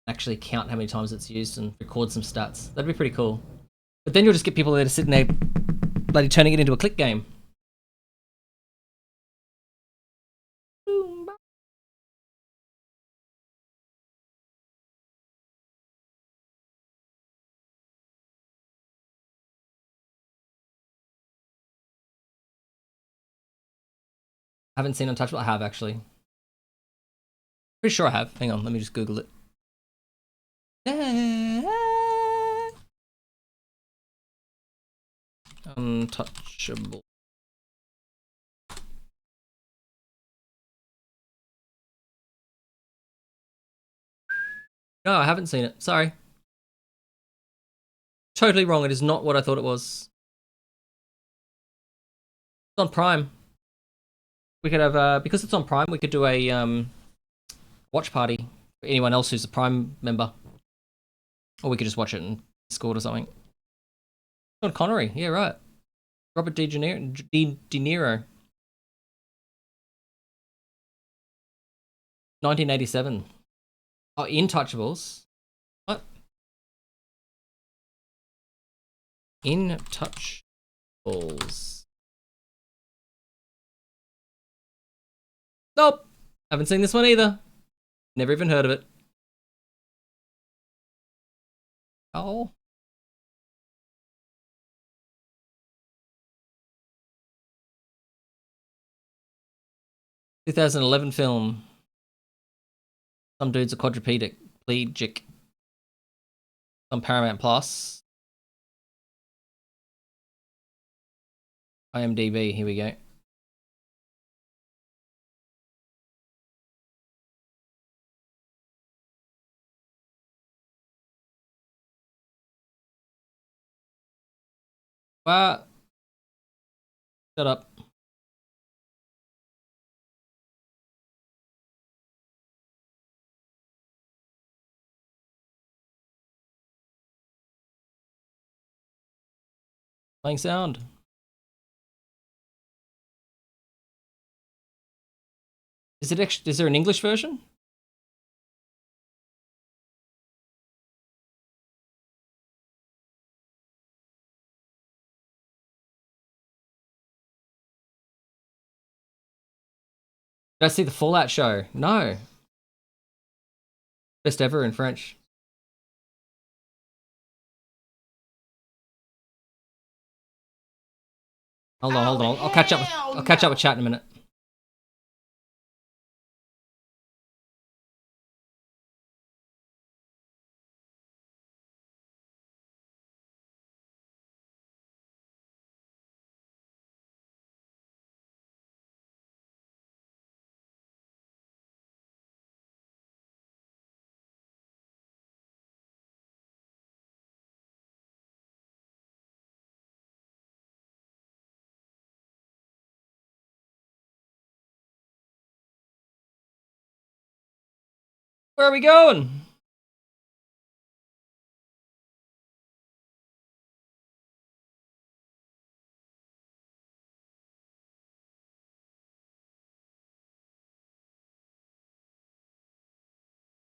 B: actually count how many times it's used and record some stats. That'd be pretty cool. But then you'll just get people that are sitting there bloody turning it into a click game. I haven't seen Untouchable. I have, actually. Pretty sure I have. Hang on, let me just Google it. Untouchable. No, I haven't seen it. Sorry. Totally wrong. It is not what I thought it was. It's on Prime. We could have, because it's on Prime, we could do a watch party for anyone else who's a Prime member. Or we could just watch it in Discord or something. Sean Connery, yeah, right. Robert De Niro. 1987. Oh, Intouchables. What? Intouchables. Nope. Haven't seen this one either. Never even heard of it. Oh. ...2011 film. Some dude's a quadriplegic. On Paramount Plus. IMDb, here we go. Shut up. Playing sound. Is there an English version? Did I see the Fallout show? No. Best ever in French. Hold on, hold on. I'll catch up. I'll catch up with chat in a minute. Where are we going?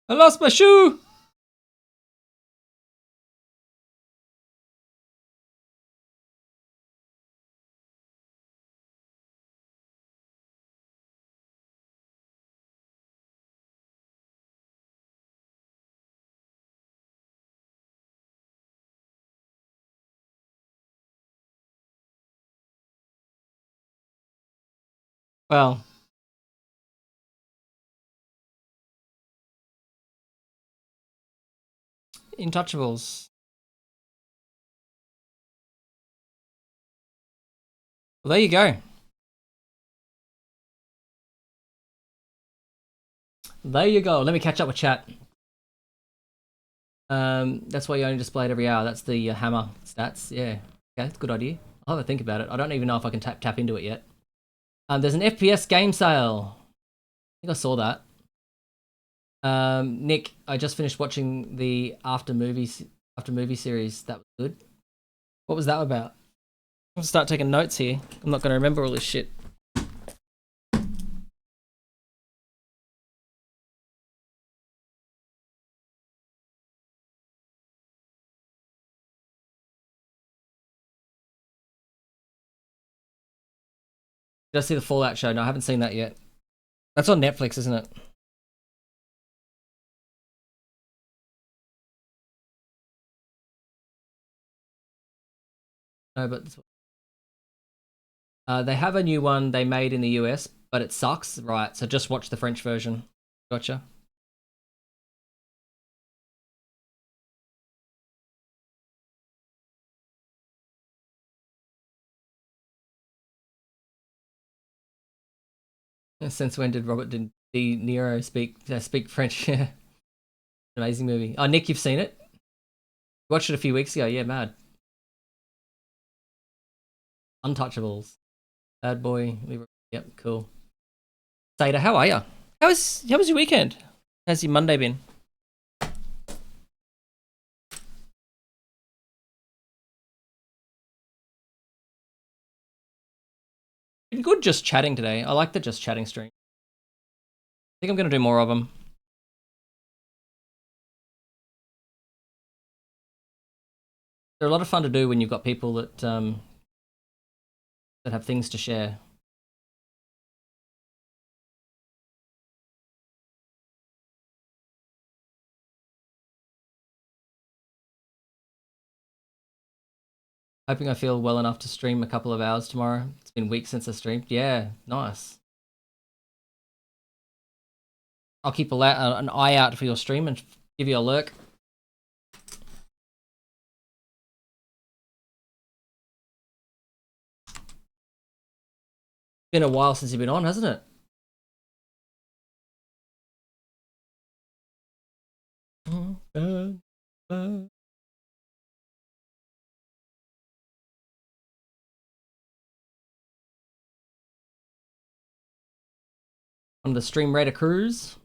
B: I lost my shoe. Well, Intouchables. Well, there you go. There you go. Let me catch up with chat. That's why you only display it every hour. That's the hammer stats. Yeah. Okay, that's a good idea. I'll have a think about it. I don't even know if I can tap into it yet. There's an FPS game sale. I think I saw that. Nick, I just finished watching the after movie series. That was good. What was that about? I'll start taking notes here. I'm not going to remember all this shit. Did I see the Fallout show? No, I haven't seen that yet. That's on Netflix, isn't it? No, but they have a new one they made in the US, but it sucks. Right, so just watch the French version. Gotcha. Since when did Robert De Niro speak French? Yeah, amazing movie. Oh, Nick, you've seen it? Watched it a few weeks ago. Yeah, mad. Untouchables. Bad boy. Yep, cool. Sada, how are you? How was your weekend? How's your Monday been? Been good just chatting today. I like the just chatting stream. I think I'm gonna do more of them. They're a lot of fun to do when you've got people that have things to share. Hoping I feel well enough to stream a couple of hours tomorrow. It's been weeks since I streamed. Yeah, nice. I'll keep an eye out for your stream and give you a lurk. Been a while since you've been on, hasn't it? On the Stream Raider cruise.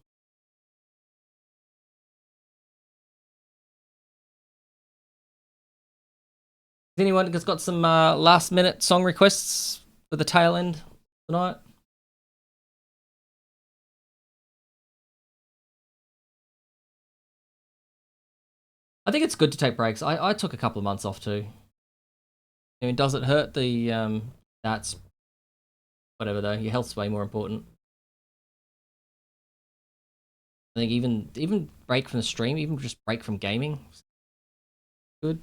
B: Has anyone that's got some last minute song requests for the tail end tonight? I think it's good to take breaks. I took a couple of months off too. I mean, does it hurt the that's whatever though. Your health's way more important. I think even break from the stream, even just break from gaming. Good.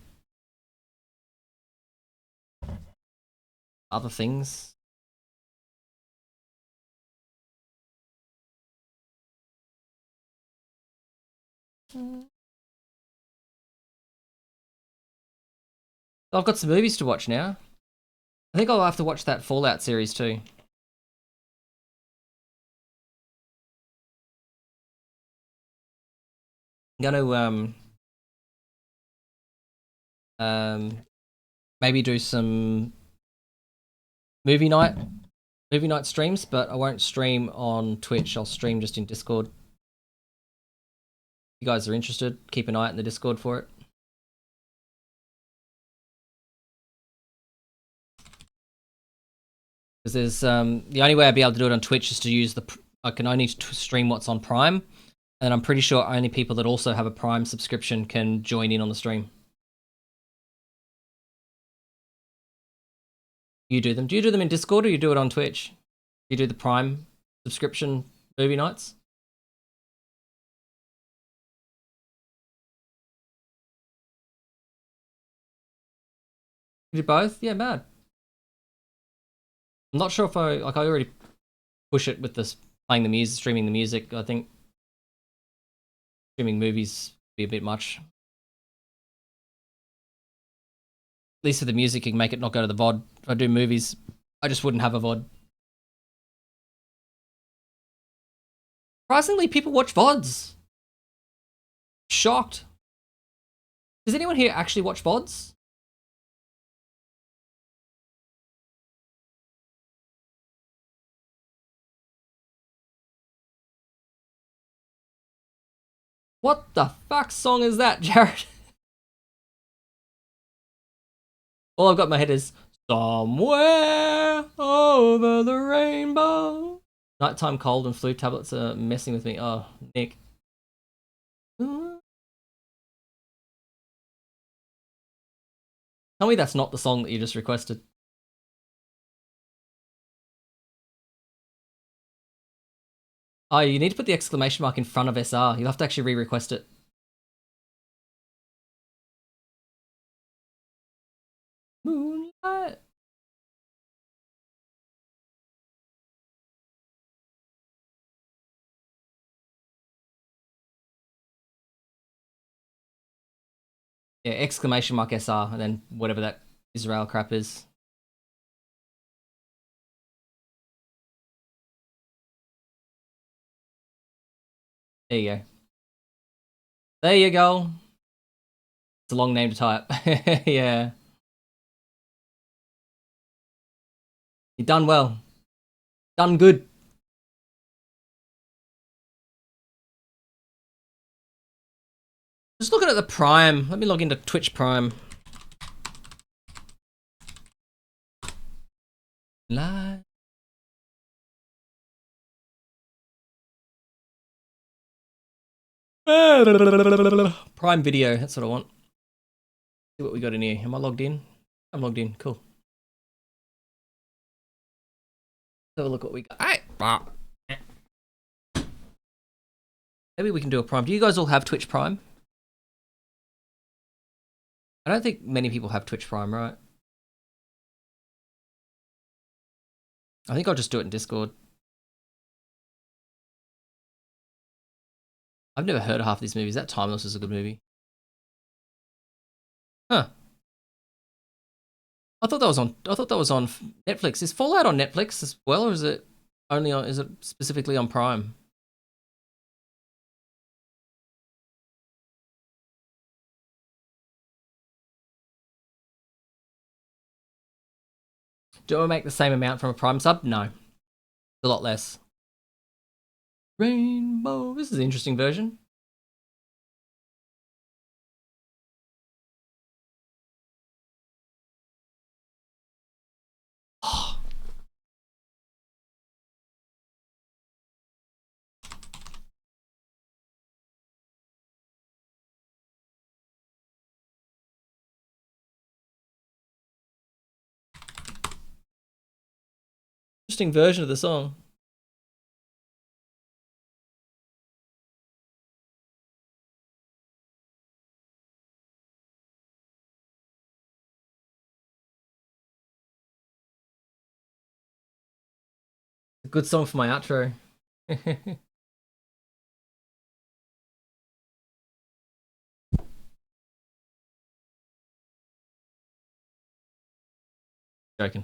B: other things. I've got some movies to watch now. I think I'll have to watch that Fallout series too. I'm gonna maybe do some movie night streams, but I won't stream on Twitch. I'll stream just in Discord. If you guys are interested, keep an eye out in the Discord for it. Because there's the only way I'd be able to do it on Twitch is to use I can only stream what's on Prime, and I'm pretty sure only people that also have a Prime subscription can join in on the stream. You do them. Do you do them in Discord or you do it on Twitch? You do the Prime subscription movie nights? You do both? Yeah, mad. I'm not sure if I already push it with this playing the music, streaming the music. I think streaming movies be a bit much. At least for the music, you can make it not go to the VOD. If I do movies, I just wouldn't have a VOD. Surprisingly, people watch VODs. Shocked. Does anyone here actually watch VODs? What the fuck song is that, Jared? All I've got in my head is Somewhere Over the Rainbow. Nighttime cold and flu tablets are messing with me. Oh, Nick. Tell me that's not the song that you just requested. Oh, you need to put the exclamation mark in front of SR. You'll have to actually re-request it. Moonlight. Yeah, exclamation mark SR, and then whatever that Israel crap is. There you go. There you go. It's a long name to type. Yeah. You done well. Done good. Just looking at the Prime. Let me log into Twitch Prime. Live. Prime Video. That's what I want. See what we got in here. Am I logged in? I'm logged in. Cool. Have a look what we got. Alright. Maybe we can do a Prime. Do you guys all have Twitch Prime? I don't think many people have Twitch Prime, right? I think I'll just do it in Discord. I've never heard of half of these movies. That Timeless is a good movie. Huh. I thought that was on Netflix. Is Fallout on Netflix as well, or is it only on? Is it specifically on Prime? Do I make the same amount from a Prime sub? No, it's a lot less. Rainbow. This is an interesting version. Interesting version of the song. A good song for my outro. Joking.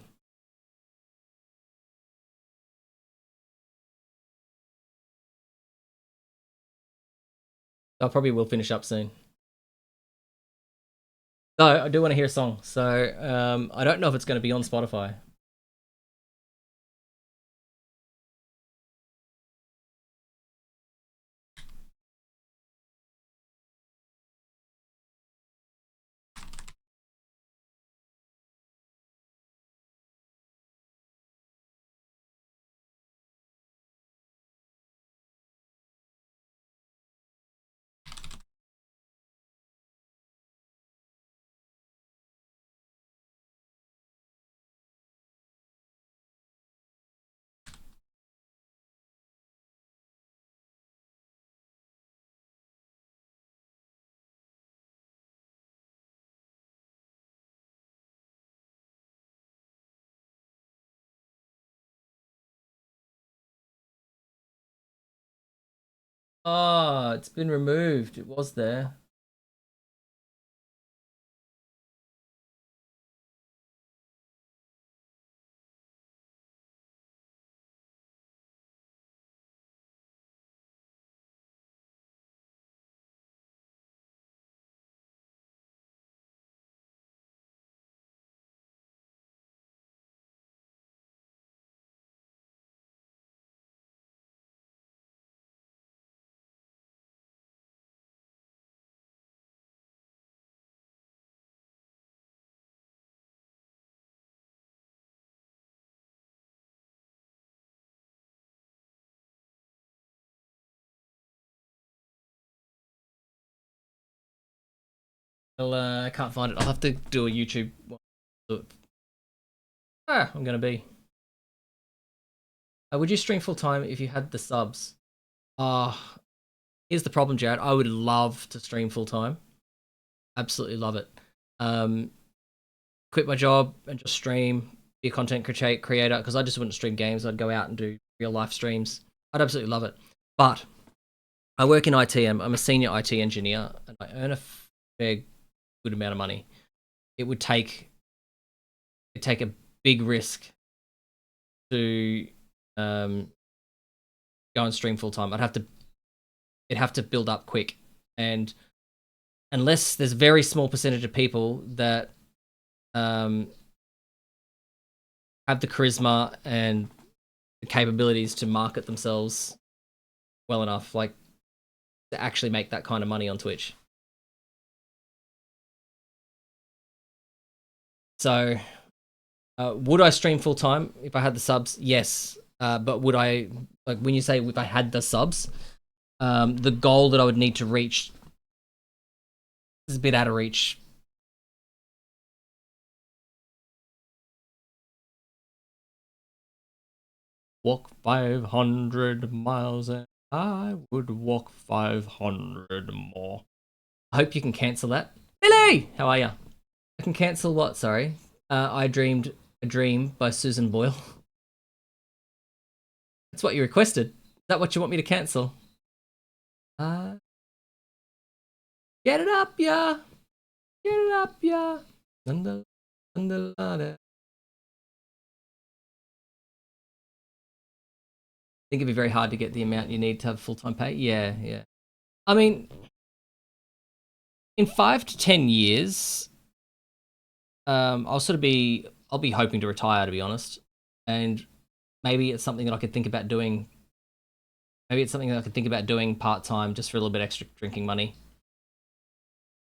B: I probably will finish up soon. No, I do want to hear a song, so I don't know if it's going to be on Spotify. Oh, it's been removed. It was there. Well, I can't find it. I'll have to do a YouTube one. I'm gonna be. Would you stream full time if you had the subs? Here's the problem, Jared. I would love to stream full time. Absolutely love it. Quit my job and just stream, be a content creator, because I just wouldn't stream games. I'd go out and do real life streams. I'd absolutely love it. But I work in IT. I'm a senior IT engineer, and I earn a fair good amount of money. It'd take a big risk to go and stream full time. It'd have to build up quick, and unless there's a very small percentage of people that have the charisma and the capabilities to market themselves well enough, like to actually make that kind of money on Twitch. So, would I stream full time if I had the subs? Yes. But would I, like when you say if I had the subs, the goal that I would need to reach is a bit out of reach. Walk 500 miles and I would walk 500 more. I hope you can cancel that. Billy! How are ya? I can cancel what? Sorry. I Dreamed a Dream by Susan Boyle. That's what you requested. Is that what you want me to cancel? Get it up, yeah. Get it up, yeah. I think it'd be very hard to get the amount you need to have full-time pay. Yeah. I mean, in 5 to 10 years, I'll be hoping to retire, to be honest. And maybe it's something that I could think about doing. Maybe it's something that I could think about doing part-time just for a little bit extra drinking money.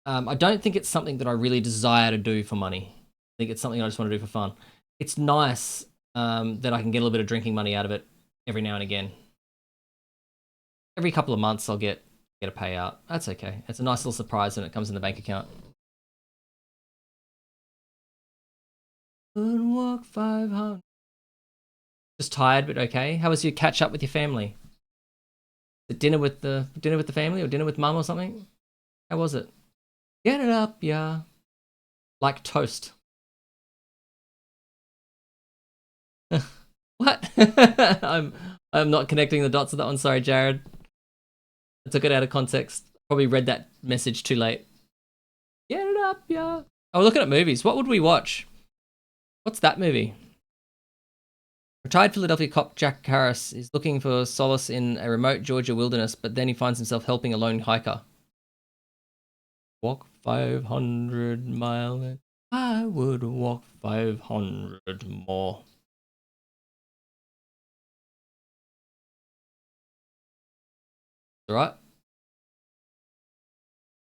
B: I don't think it's something that I really desire to do for money. I think it's something I just want to do for fun. It's nice that I can get a little bit of drinking money out of it every now and again. Every couple of months I'll get a payout. That's okay. It's a nice little surprise when it comes in the bank account. Good walk 500. Just tired, but okay. How was your catch up with your family? Dinner with the family or dinner with mum or something? How was it? Get it up, yeah. Like toast. What? I'm not connecting the dots of that one. Sorry, Jared. I took it out of context. Probably read that message too late. Get it up, yeah. Oh, we're looking at movies. What would we watch? What's that movie? Retired Philadelphia cop Jack Harris is looking for solace in a remote Georgia wilderness, but then he finds himself helping a lone hiker. Walk 500 miles. I would walk 500 more. All right.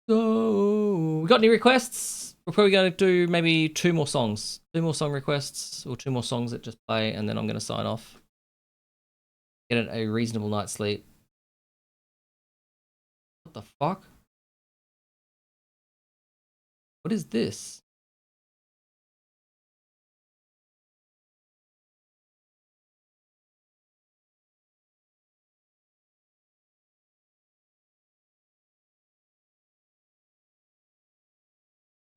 B: So, we got any requests? We're probably going to do maybe 2 more songs. 2 more song requests, or 2 more songs that just play, and then I'm going to sign off. Get a reasonable night's sleep. What the fuck? What is this?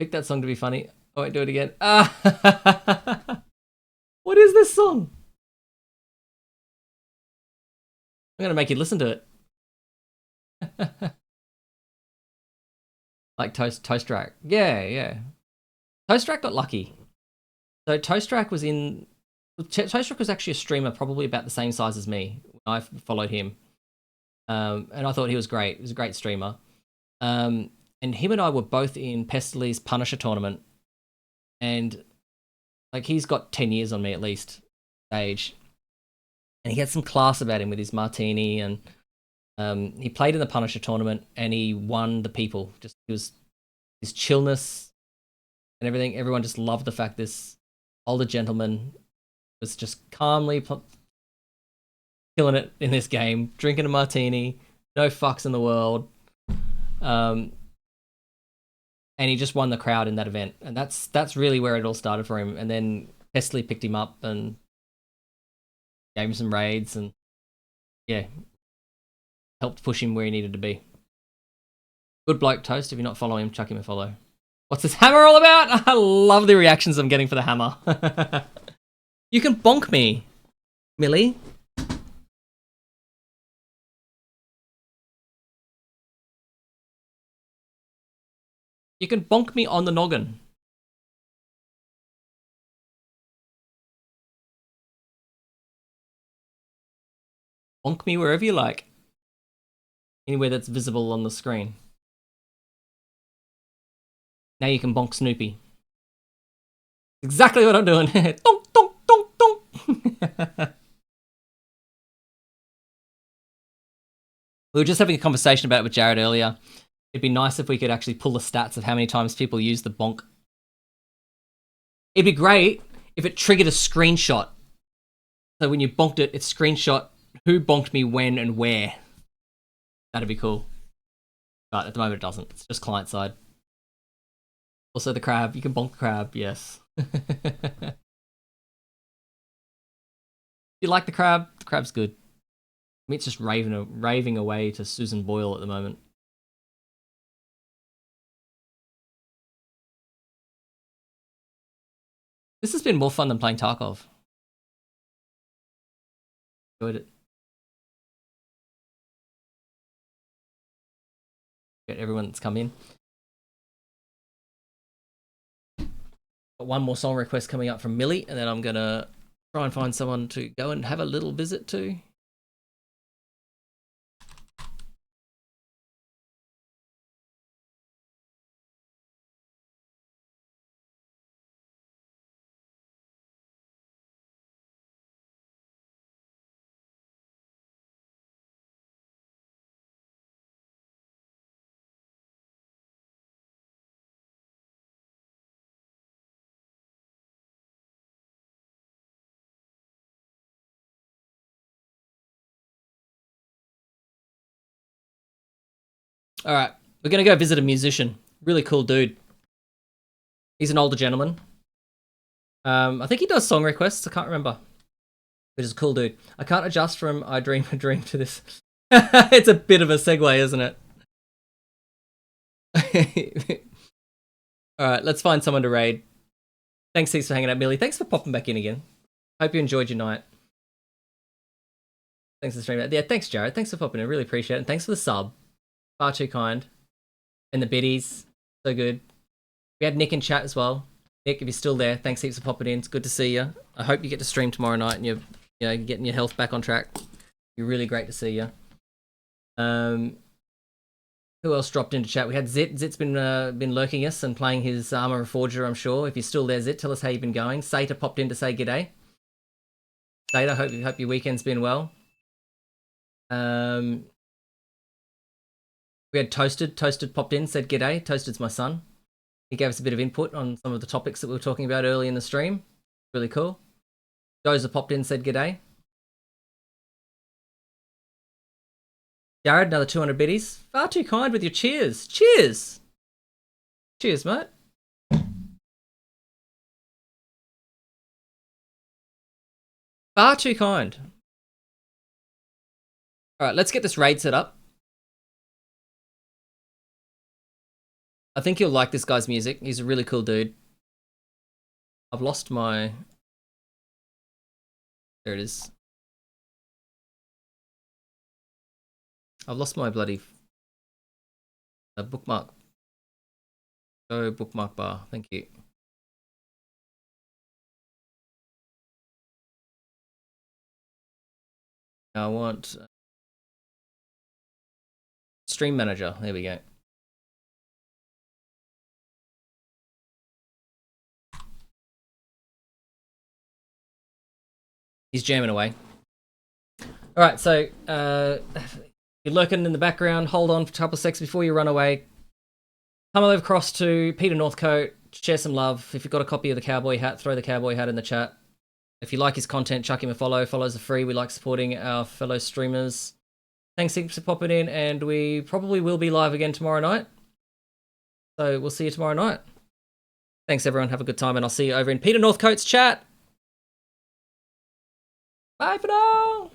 B: Pick that song to be funny. Oh, wait, do it again. Ah! What is this song? I'm gonna make you listen to it. Like Toast Rack. Yeah. Toast Rack got lucky. So Toast Rack was actually a streamer probably about the same size as me. I followed him. And I thought he was great. He was a great streamer. And him and I were both in Pestely's Punisher tournament. And like he's got 10 years on me at least, age. And he had some class about him with his martini, and he played in the Punisher tournament and he won the people. Just his chillness and everything. Everyone just loved the fact this older gentleman was just calmly killing it in this game, drinking a martini, no fucks in the world. And he just won the crowd in that event. And that's really where it all started for him. And then Pestely picked him up and gave him some raids and yeah, helped push him where he needed to be. Good bloke, Toast. If you're not following him, chuck him a follow. What's this hammer all about? I love the reactions I'm getting for the hammer. You can bonk me, Millie. You can bonk me on the noggin. Bonk me wherever you like. Anywhere that's visible on the screen. Now you can bonk Snoopy. Exactly what I'm doing. Donk, donk, donk, donk. We were just having a conversation about it with Jared earlier. It'd be nice if we could actually pull the stats of how many times people use the bonk. It'd be great if it triggered a screenshot. So when you bonked it, it screenshot who bonked me when and where. That'd be cool. But at the moment it doesn't. It's just client side. Also the crab. You can bonk the crab, yes. You like the crab? The crab's good. I mean, it's just raving away to Susan Boyle at the moment. This has been more fun than playing Tarkov. Enjoyed it. Get everyone that's come in. Got one more song request coming up from Millie, and then I'm gonna try and find someone to go and have a little visit to. All right, we're gonna go visit a musician. Really cool dude. He's an older gentleman. I think he does song requests. I can't remember. But he's a cool dude. I can't adjust from I Dream a Dream to this. It's a bit of a segue, isn't it? All right, let's find someone to raid. Thanks heaps for hanging out, Millie. Thanks for popping back in again. Hope you enjoyed your night. Thanks for the stream. Yeah, thanks, Jared. Thanks for popping in. Really appreciate it. And thanks for the sub. Far too kind. And the biddies. So good. We had Nick in chat as well. Nick, if you're still there, thanks heaps for popping in. It's good to see you. I hope you get to stream tomorrow night and you're getting your health back on track. You're really great to see you. Who else dropped into chat? We had Zit. Zit's been lurking us and playing his Armor of Forger, I'm sure. If you're still there, Zit, tell us how you've been going. Sata popped in to say g'day. Sata, hope your weekend's been well. We had Toasted. Toasted popped in, said g'day. Toasted's my son. He gave us a bit of input on some of the topics that we were talking about early in the stream. Really cool. Dozer popped in, said g'day. Jared, another 200 biddies. Far too kind with your cheers. Cheers! Cheers, mate. Far too kind. Alright, let's get this raid set up. I think you'll like this guy's music. He's a really cool dude. I've lost my... There it is. I've lost my bloody bookmark. Go bookmark bar. Thank you. Now I want stream manager. There we go. He's jamming away. All right, so you're lurking in the background. Hold on for a couple of seconds before you run away. Come over across to Peter Northcote. Share some love. If you've got a copy of the cowboy hat, throw the cowboy hat in the chat. If you like his content, chuck him a follow. Follows are free. We like supporting our fellow streamers. Thanks heaps for popping in, and we probably will be live again tomorrow night. So we'll see you tomorrow night. Thanks, everyone. Have a good time, and I'll see you over in Peter Northcote's chat. Bye for now.